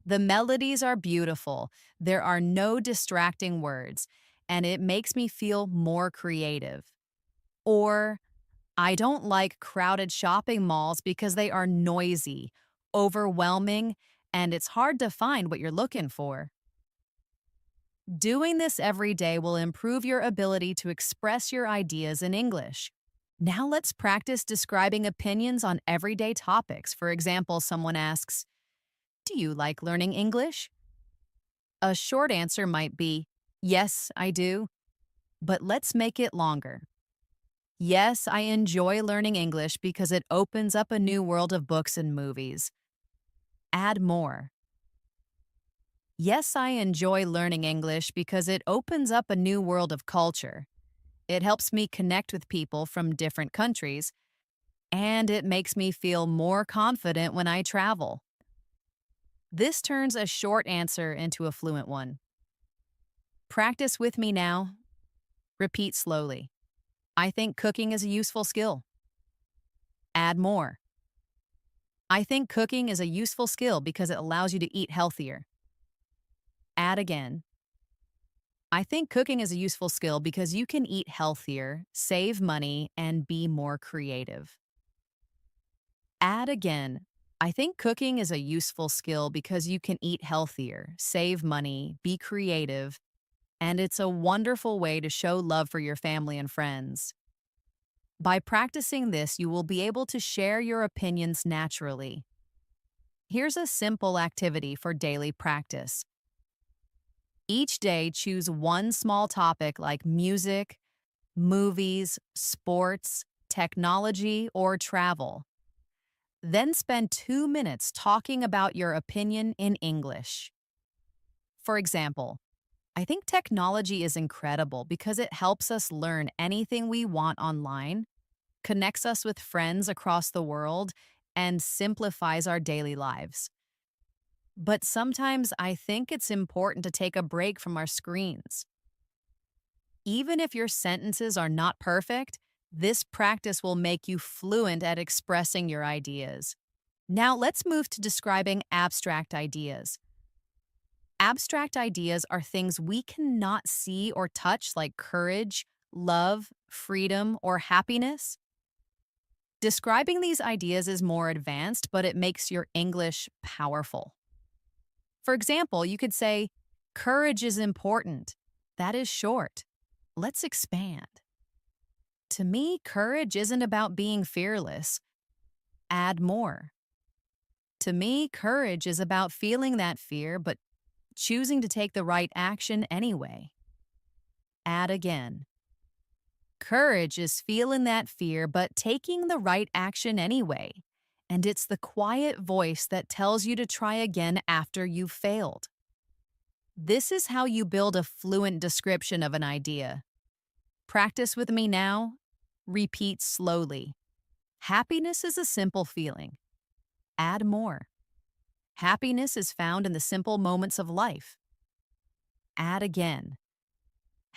Speaker 1: The melodies are beautiful, there are no distracting words, and it makes me feel more creative. Or, I don't like crowded shopping malls because they are noisy, overwhelming, and it's hard to find what you're looking for. Doing this every day will improve your ability to express your ideas in English. Now let's practice describing opinions on everyday topics. For example, someone asks, "Do you like learning English?" A short answer might be, "Yes, I do." But let's make it longer. Yes, I enjoy learning English because it opens up a new world of books and movies. Add more. Yes, I enjoy learning English because it opens up a new world of culture. It helps me connect with people from different countries, and it makes me feel more confident when I travel. This turns a short answer into a fluent one. Practice with me now. Repeat slowly. I think cooking is a useful skill. Add more. I think cooking is a useful skill because it allows you to eat healthier. Add again. I think cooking is a useful skill because you can eat healthier, save money, and be more creative. Add again. I think cooking is a useful skill because you can eat healthier, save money, be creative, and it's a wonderful way to show love for your family and friends. By practicing this, you will be able to share your opinions naturally. Here's a simple activity for daily practice. Each day, choose one small topic like music, movies, sports, technology, or travel. Then spend 2 minutes talking about your opinion in English. For example, I think technology is incredible because it helps us learn anything we want online, connects us with friends across the world, and simplifies our daily lives. But sometimes I think it's important to take a break from our screens. Even if your sentences are not perfect, this practice will make you fluent at expressing your ideas. Now let's move to describing abstract ideas. Abstract ideas are things we cannot see or touch, like courage, love, freedom, or happiness. Describing these ideas is more advanced, but it makes your English powerful. For example, you could say, courage is important. That is short. Let's expand. To me, courage isn't about being fearless. Add more. To me, courage is about feeling that fear, but choosing to take the right action anyway. Add again. Courage is feeling that fear, but taking the right action anyway. And it's the quiet voice that tells you to try again after you've failed. This is how you build a fluent description of an idea. Practice with me now. Repeat slowly. Happiness is a simple feeling. Add more. Happiness is found in the simple moments of life. Add again.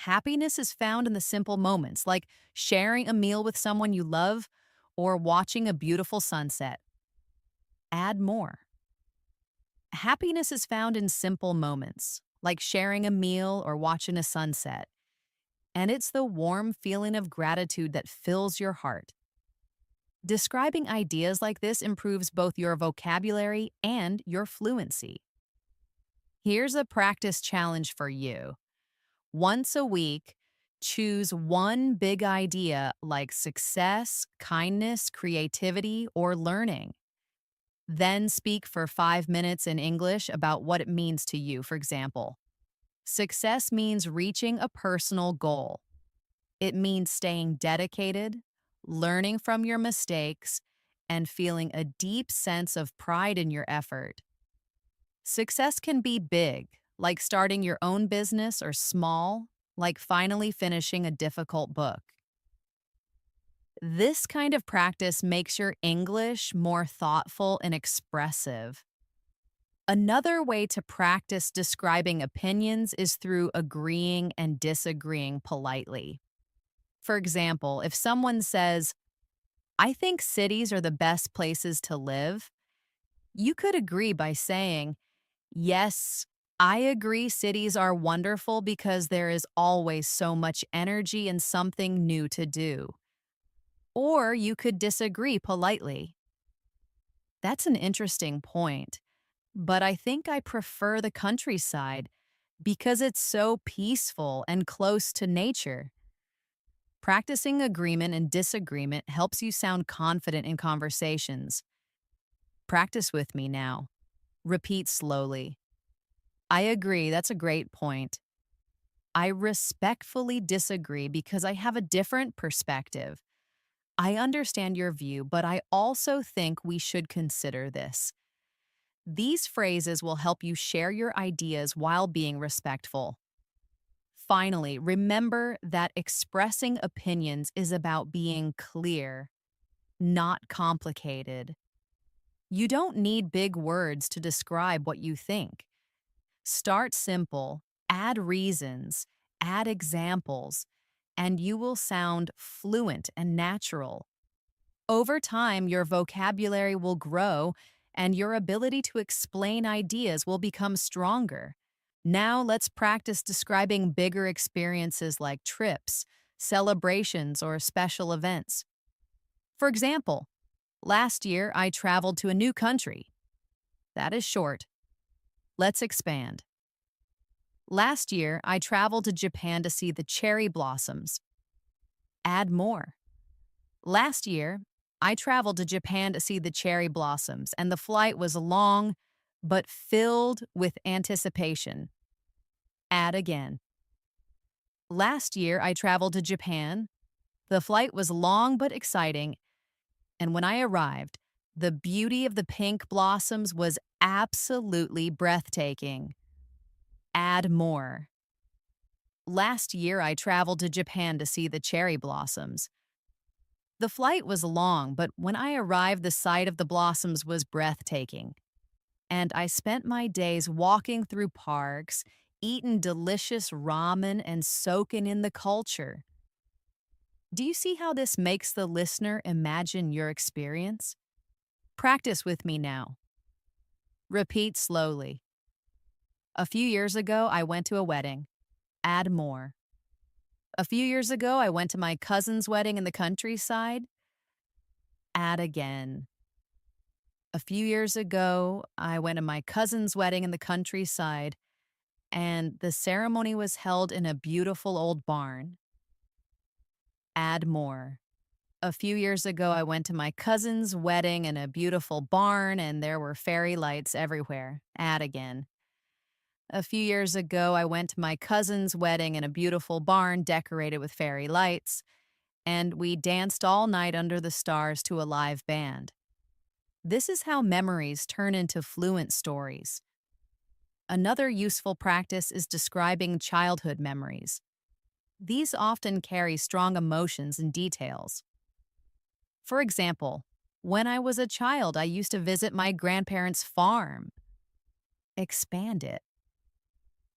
Speaker 1: Happiness is found in the simple moments, like sharing a meal with someone you love or watching a beautiful sunset. Add more. Happiness is found in simple moments, like sharing a meal or watching a sunset. And it's the warm feeling of gratitude that fills your heart. Describing ideas like this improves both your vocabulary and your fluency. Here's a practice challenge for you. Once a week, choose one big idea like success, kindness, creativity, or learning. Then speak for 5 minutes in English about what it means to you. For example, success means reaching a personal goal. It means staying dedicated, learning from your mistakes, and feeling a deep sense of pride in your effort. Success can be big, like starting your own business, or small, like finally finishing a difficult book. This kind of practice makes your English more thoughtful and expressive. Another way to practice describing opinions is through agreeing and disagreeing politely. For example, if someone says, I think cities are the best places to live, you could agree by saying, yes, I agree cities are wonderful because there is always so much energy and something new to do. Or you could disagree politely. That's an interesting point, but I think I prefer the countryside because it's so peaceful and close to nature. Practicing agreement and disagreement helps you sound confident in conversations. Practice with me now. Repeat slowly. I agree, that's a great point. I respectfully disagree because I have a different perspective. I understand your view, but I also think we should consider this. These phrases will help you share your ideas while being respectful. Finally, remember that expressing opinions is about being clear, not complicated. You don't need big words to describe what you think. Start simple, add reasons, add examples, and you will sound fluent and natural. Over time, your vocabulary will grow and your ability to explain ideas will become stronger. Now let's practice describing bigger experiences like trips, celebrations, or special events. For example, last year I traveled to a new country. That is short. Let's expand. Last year I traveled to Japan to see the cherry blossoms. Add more. Last year, I traveled to Japan to see the cherry blossoms, and the flight was long but filled with anticipation. Add again. Last year, I traveled to Japan. The flight was long but exciting, and when I arrived, the beauty of the pink blossoms was absolutely breathtaking. Add more. Last year, I traveled to Japan to see the cherry blossoms. The flight was long, but when I arrived, the sight of the blossoms was breathtaking. And I spent my days walking through parks, eating delicious ramen, and soaking in the culture. Do you see how this makes the listener imagine your experience? Practice with me now. Repeat slowly. A few years ago, I went to a wedding. Add more. A few years ago, I went to my cousin's wedding in the countryside. Add again. A few years ago, I went to my cousin's wedding in the countryside, and the ceremony was held in a beautiful old barn. Add more. A few years ago, I went to my cousin's wedding in a beautiful barn, and there were fairy lights everywhere. Add again. A few years ago, I went to my cousin's wedding in a beautiful barn decorated with fairy lights, and we danced all night under the stars to a live band. This is how memories turn into fluent stories. Another useful practice is describing childhood memories. These often carry strong emotions and details. For example, when I was a child, I used to visit my grandparents' farm. Expand it.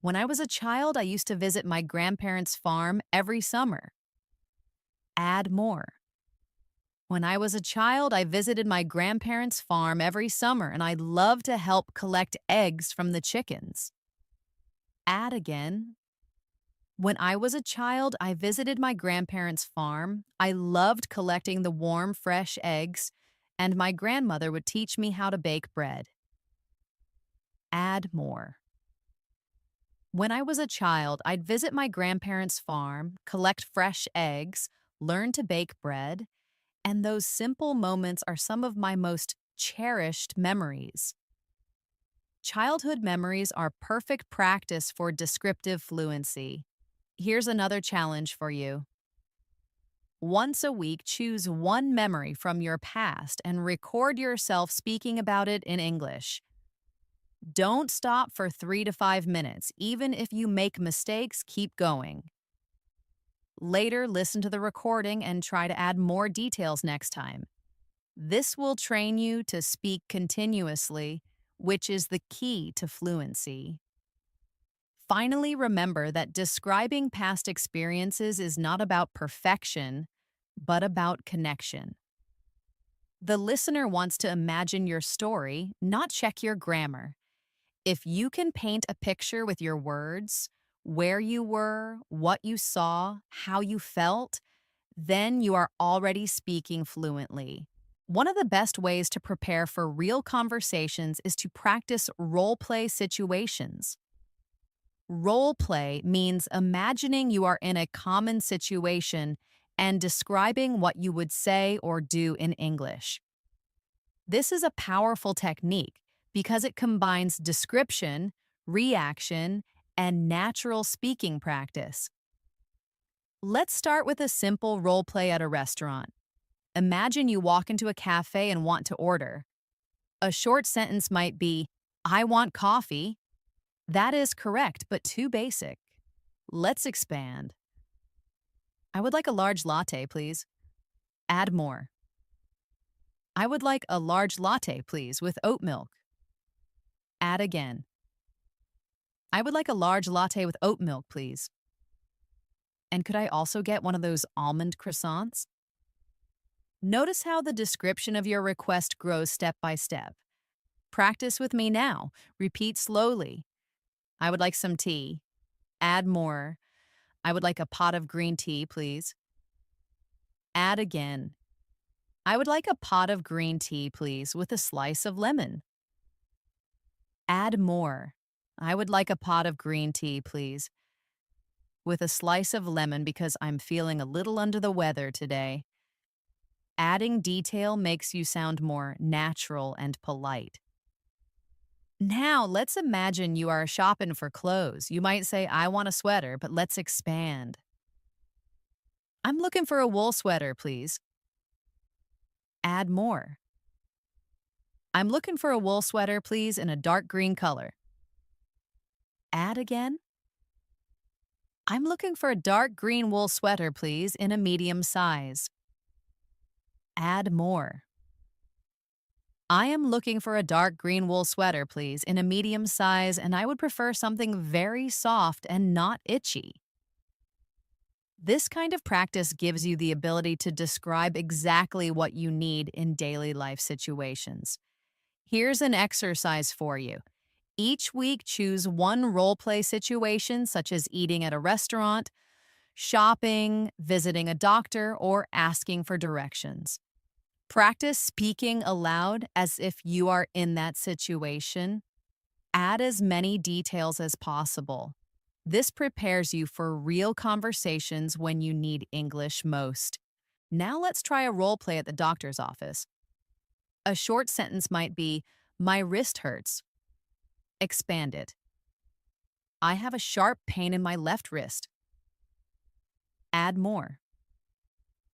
Speaker 1: When I was a child, I used to visit my grandparents' farm every summer. Add more. When I was a child, I visited my grandparents' farm every summer, and I loved to help collect eggs from the chickens. Add again. When I was a child, I visited my grandparents' farm. I loved collecting the warm, fresh eggs, and my grandmother would teach me how to bake bread. Add more. When I was a child, I'd visit my grandparents' farm, collect fresh eggs, learn to bake bread, and those simple moments are some of my most cherished memories. Childhood memories are perfect practice for descriptive fluency. Here's another challenge for you. Once a week, choose one memory from your past and record yourself speaking about it in English. Don't stop for 3 to 5 minutes. Even if you make mistakes, keep going. Later, listen to the recording and try to add more details next time. This will train you to speak continuously, which is the key to fluency. Finally, remember that describing past experiences is not about perfection, but about connection. The listener wants to imagine your story, not check your grammar. If you can paint a picture with your words, where you were, what you saw, how you felt, then you are already speaking fluently. One of the best ways to prepare for real conversations is to practice role play situations. Role play means imagining you are in a common situation and describing what you would say or do in English. This is a powerful technique because it combines description, reaction, and natural speaking practice. Let's start with a simple role play at a restaurant. Imagine you walk into a cafe and want to order. A short sentence might be, "I want coffee." That is correct, but too basic. Let's expand. "I would like a large latte, please." Add more. "I would like a large latte, please, with oat milk." Add again. "I would like a large latte with oat milk, please. And could I also get one of those almond croissants?" Notice how the description of your request grows step by step. Practice with me now. Repeat slowly. "I would like some tea." Add more. "I would like a pot of green tea, please." Add again. "I would like a pot of green tea, please, with a slice of lemon." Add more. "I would like a pot of green tea, please, with a slice of lemon because I'm feeling a little under the weather today." Adding detail makes you sound more natural and polite. Now, let's imagine you are shopping for clothes. You might say, "I want a sweater," but let's expand. "I'm looking for a wool sweater, please." Add more. "I'm looking for a wool sweater, please, in a dark green color." Add again. I'm looking for a dark green wool sweater, please, in a medium size. Add more. I am looking for a dark green wool sweater, please, in a medium size, and I would prefer something very soft and not itchy. This kind of practice gives you the ability to describe exactly what you need in daily life situations. Here's an exercise for you. Each week, choose one role play situation, such as eating at a restaurant, shopping, visiting a doctor, or asking for directions. Practice speaking aloud as if you are in that situation. Add as many details as possible. This prepares you for real conversations when you need English most. Now let's try a role play at the doctor's office. A short sentence might be, "My wrist hurts." Expand it. "I have a sharp pain in my left wrist." Add more.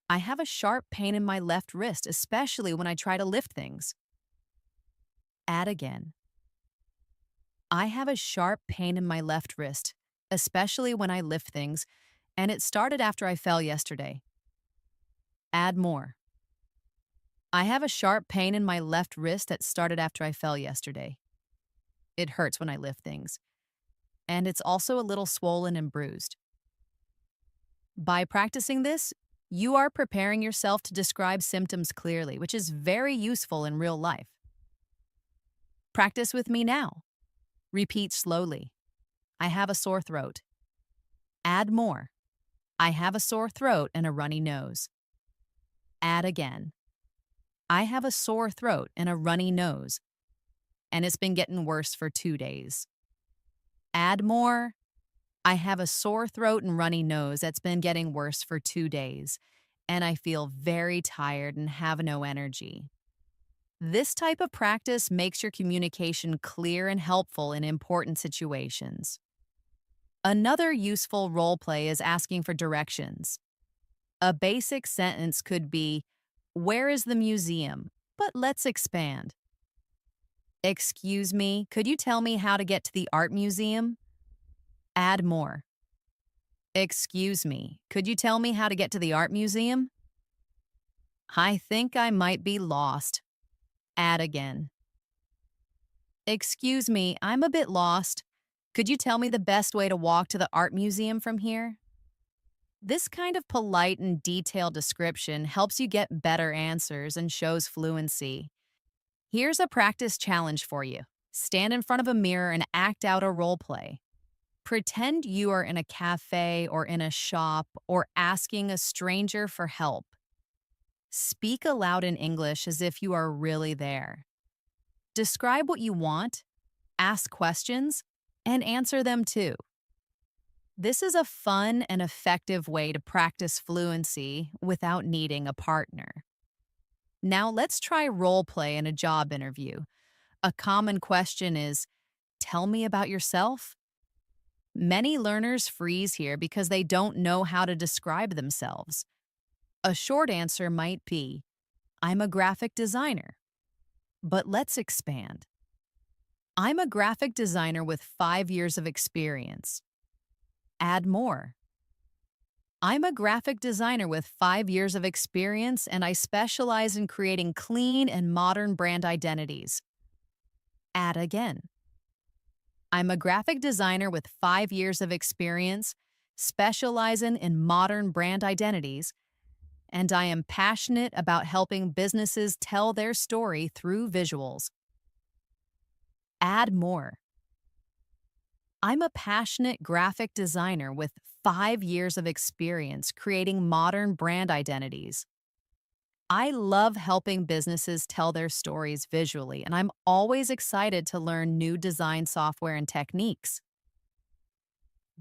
Speaker 1: "I have a sharp pain in my left wrist, especially when I try to lift things." Add again. "I have a sharp pain in my left wrist, especially when I lift things, and it started after I fell yesterday." Add more. "I have a sharp pain in my left wrist that started after I fell yesterday. It hurts when I lift things, and it's also a little swollen and bruised." By practicing this, you are preparing yourself to describe symptoms clearly, which is very useful in real life. Practice with me now. Repeat slowly. "I have a sore throat." Add more. "I have a sore throat and a runny nose." Add again. "I have a sore throat and a runny nose, and it's been getting worse for 2 days." Add more. "I have a sore throat and runny nose that's been getting worse for 2 days, and I feel very tired and have no energy." This type of practice makes your communication clear and helpful in important situations. Another useful role play is asking for directions. A basic sentence could be, "Where is the museum?" But let's expand. "Excuse me, could you tell me how to get to the art museum?" Add more. "Excuse me, could you tell me how to get to the art museum?" "I think I might be lost." Add again. "Excuse me, I'm a bit lost. Could you tell me the best way to walk to the art museum from here?" This kind of polite and detailed description helps you get better answers and shows fluency. Here's a practice challenge for you. Stand in front of a mirror and act out a role play. Pretend you are in a cafe or in a shop or asking a stranger for help. Speak aloud in English as if you are really there. Describe what you want, ask questions, and answer them too. This is a fun and effective way to practice fluency without needing a partner. Now let's try role play in a job interview. A common question is, "Tell me about yourself." Many learners freeze here because they don't know how to describe themselves. A short answer might be, "I'm a graphic designer." But let's expand. "I'm a graphic designer with 5 years of experience." Add more. "I'm a graphic designer with 5 years of experience, and I specialize in creating clean and modern brand identities." Add again. "I'm a graphic designer with 5 years of experience, specializing in modern brand identities, and I am passionate about helping businesses tell their story through visuals." Add more. "I'm a passionate graphic designer with 5 years of experience creating modern brand identities. I love helping businesses tell their stories visually, and I'm always excited to learn new design software and techniques."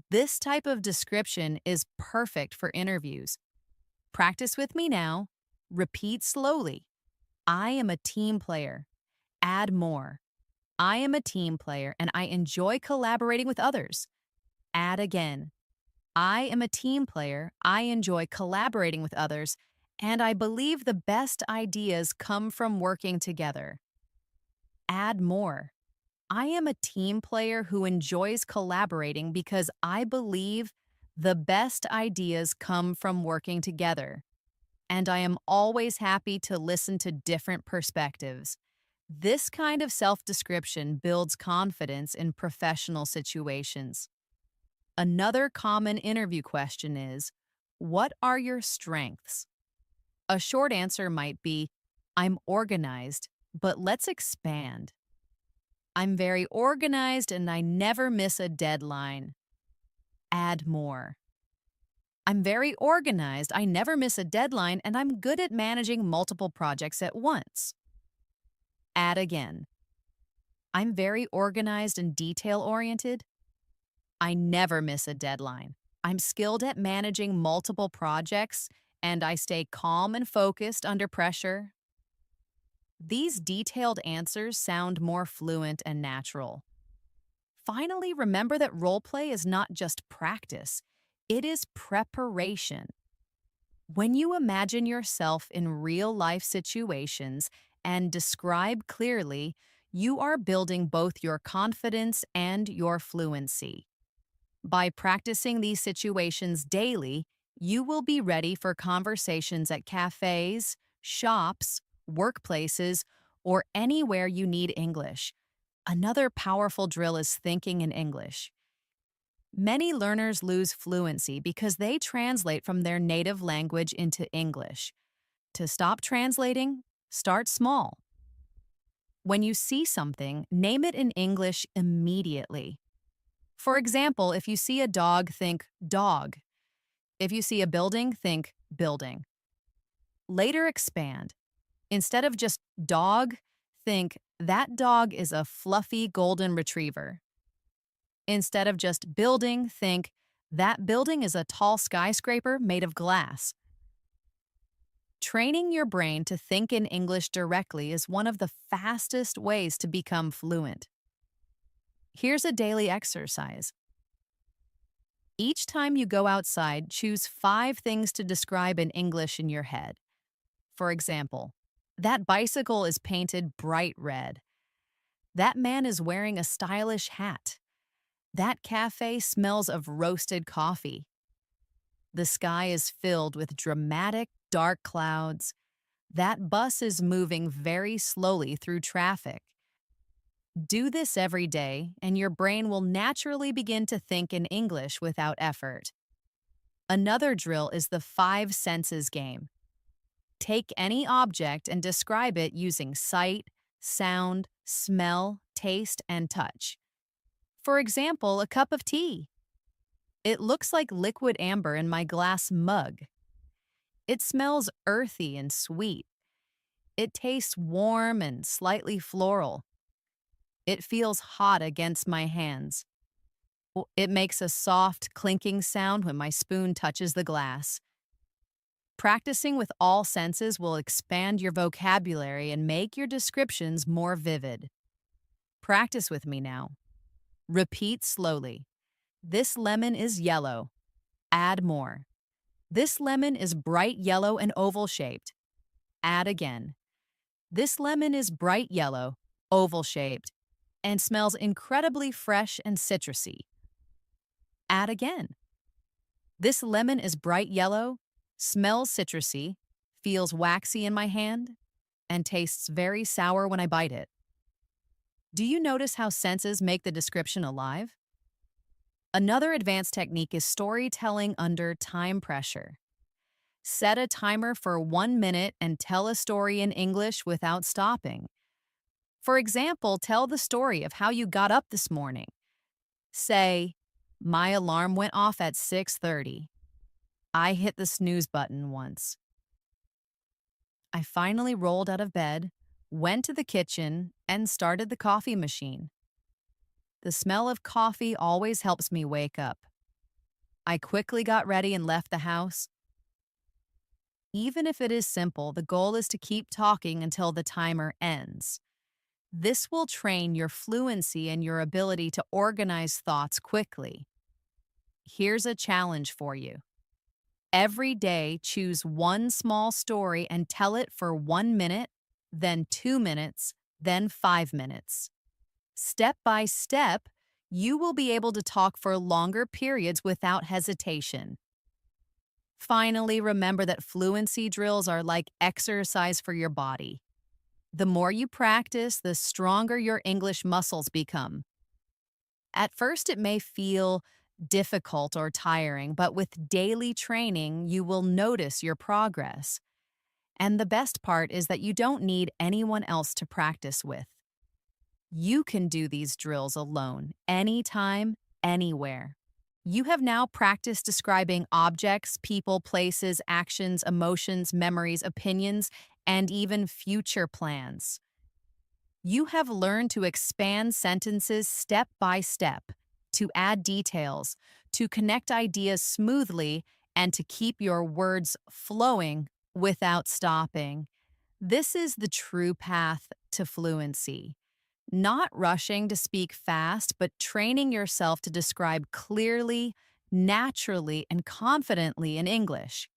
Speaker 1: This type of description is perfect for interviews. Practice with me now. Repeat slowly. "I am a team player." Add more. "I am a team player and I enjoy collaborating with others." Add again. "I am a team player. I enjoy collaborating with others, and I believe the best ideas come from working together." Add more. "I am a team player who enjoys collaborating because I believe The best ideas come from working together, and I am always happy to listen to different perspectives. This kind of self description builds confidence in professional situations. Another common interview question is, what are your strengths? A short answer might be, I'm organized, but let's expand. I'm very organized and I never miss a deadline. Add more. I'm very organized, I never miss a deadline, and I'm good at managing multiple projects at once. Add again. I'm very organized and detail oriented. I never miss a deadline. I'm skilled at managing multiple projects, and I stay calm and focused under pressure. These detailed answers sound more fluent and natural. Finally, remember that role play is not just practice, it is preparation. When you imagine yourself in real life situations and describe clearly, you are building both your confidence and your fluency. By practicing these situations daily, you will be ready for conversations at cafes, shops, workplaces, or anywhere you need English. Another powerful drill is thinking in English. Many learners lose fluency because they translate from their native language into English. To stop translating, start small. When you see something, name it in English immediately. For example, if you see a dog, think dog. If you see a building, think building. Later expand. Instead of just dog, think that dog is a fluffy golden retriever. Instead of just building, think that building is a tall skyscraper made of glass. Training your brain to think in English directly is one of the fastest ways to become fluent. Here's a daily exercise. Each time you go outside, choose 5 things to describe in English in your head. For example, that bicycle is painted bright red. That man is wearing a stylish hat. That cafe smells of roasted coffee. The sky is filled with dramatic, dark clouds. That bus is moving very slowly through traffic. Do this every day, and your brain will naturally begin to think in English without effort. Another drill is the 5 senses game. Take any object and describe it using sight, sound, smell, taste, and touch. For example, a cup of tea. It looks like liquid amber in my glass mug. It smells earthy and sweet. It tastes warm and slightly floral. It feels hot against my hands. It makes a soft, clinking sound when my spoon touches the glass. Practicing with all senses will expand your vocabulary and make your descriptions more vivid. Practice with me now. Repeat slowly. This lemon is yellow. Add more. This lemon is bright yellow and oval-shaped. Add again. This lemon is bright yellow, oval-shaped, and smells incredibly fresh and citrusy. Add again. This lemon is bright yellow, smells citrusy, feels waxy in my hand, and tastes very sour when I bite it. Do you notice how senses make the description alive? Another advanced technique is storytelling under time pressure. Set a timer for 1 minute and tell a story in English without stopping. For example, tell the story of how you got up this morning. Say, my alarm went off at 6:30. I hit the snooze button once. I finally rolled out of bed, went to the kitchen, and started the coffee machine. The smell of coffee always helps me wake up. I quickly got ready and left the house. Even if it is simple, the goal is to keep talking until the timer ends. This will train your fluency and your ability to organize thoughts quickly. Here's a challenge for you. Every day, choose one small story and tell it for 1 minute, then 2 minutes, then 5 minutes. Step by step, You will be able to talk for longer periods without hesitation. Finally, remember that fluency drills are like exercise for your body. The more you practice, the stronger your English muscles become. At first, it may feel difficult or tiring, but with daily training, you will notice your progress. And the best part is that you don't need anyone else to practice with. You can do these drills alone, anytime, anywhere. You have now practiced describing objects, people, places, actions, emotions, memories, opinions, and even future plans. You have learned to expand sentences step by step, to add details, to connect ideas smoothly, and to keep your words flowing without stopping. This is the true path to fluency. Not rushing to speak fast, but training yourself to describe clearly, naturally, and confidently in English.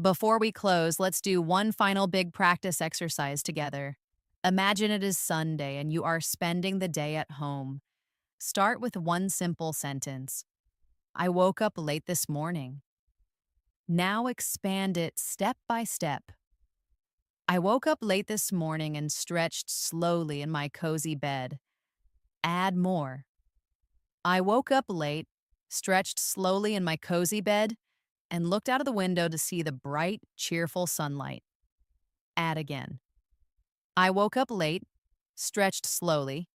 Speaker 1: Before we close, let's do one final big practice exercise together. Imagine it is Sunday and you are spending the day at home. Start with one simple sentence. I woke up late this morning. Now expand it step by step. I woke up late this morning and stretched slowly in my cozy bed. Add more. I woke up late, stretched slowly in my cozy bed, and looked out of the window to see the bright, cheerful sunlight. Add again. I woke up late, stretched slowly,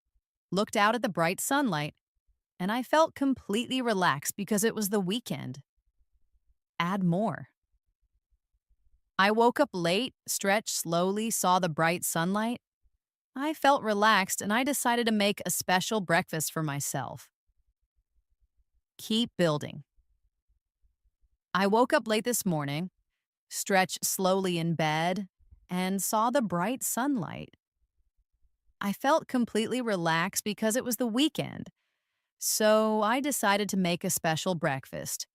Speaker 1: looked out at the bright sunlight, and I felt completely relaxed because it was the weekend. Add more. I woke up late, stretched slowly, saw the bright sunlight. I felt relaxed and I decided to make a special breakfast for myself. Keep building. I woke up late this morning, stretched slowly in bed, and saw the bright sunlight. I felt completely relaxed because it was the weekend, so I decided to make a special breakfast.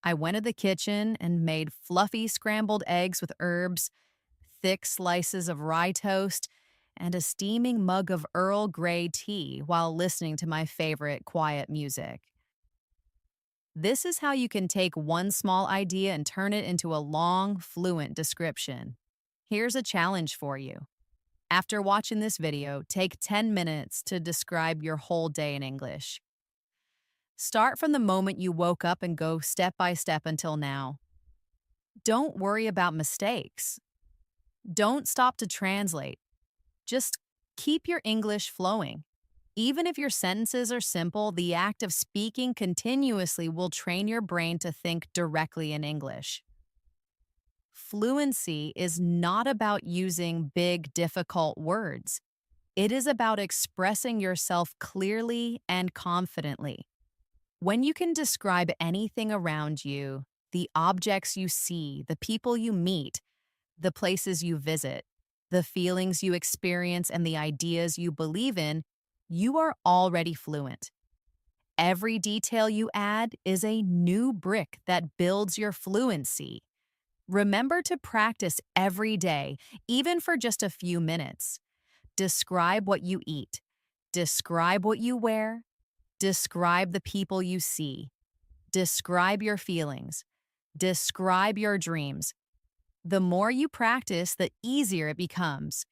Speaker 1: I went to the kitchen and made fluffy scrambled eggs with herbs, thick slices of rye toast, and a steaming mug of Earl Grey tea while listening to my favorite quiet music. This is how you can take one small idea and turn it into a long, fluent description. Here's a challenge for you. After watching this video, take 10 minutes to describe your whole day in English. Start from the moment you woke up and go step by step until now. Don't worry about mistakes. Don't stop to translate. Just keep your English flowing. Even if your sentences are simple, the act of speaking continuously will train your brain to think directly in English. Fluency is not about using big, difficult words. It is about expressing yourself clearly and confidently. When you can describe anything around you, the objects you see, the people you meet, the places you visit, the feelings you experience, and the ideas you believe in, you are already fluent. Every detail you add is a new brick that builds your fluency. Remember to practice every day, even for just a few minutes. Describe what you eat. Describe what you wear. Describe the people you see. Describe your feelings. Describe your dreams. The more you practice, the easier it becomes.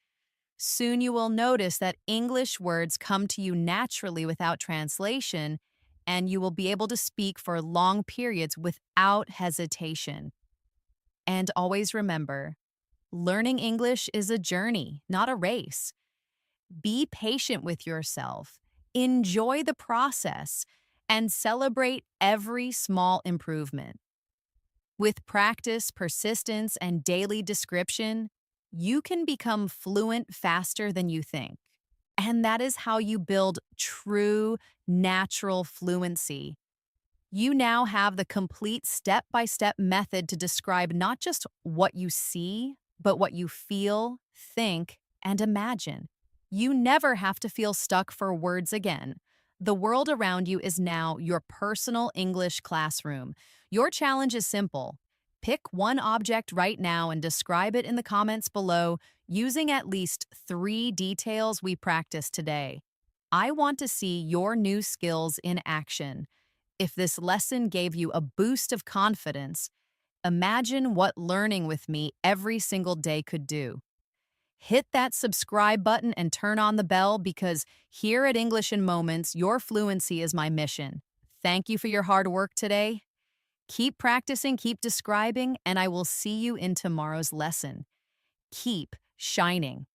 Speaker 1: Soon you will notice that English words come to you naturally without translation, and you will be able to speak for long periods without hesitation. And always remember, learning English is a journey, not a race. Be patient with yourself, enjoy the process, and celebrate every small improvement. With practice, persistence, and daily description, you can become fluent faster than you think. And that is how you build true, natural fluency. You now have the complete step-by-step method to describe not just what you see, but what you feel, think, and imagine. You never have to feel stuck for words again. The world around you is now your personal English classroom. Your challenge is simple. Pick one object right now and describe it in the comments below using at least 3 details we practiced today. I want to see your new skills in action. If this lesson gave you a boost of confidence, imagine what learning with me every single day could do. Hit that subscribe button and turn on the bell because here at English in Moments, your fluency is my mission. Thank you for your hard work today. Keep practicing, keep describing, and I will see you in tomorrow's lesson. Keep shining.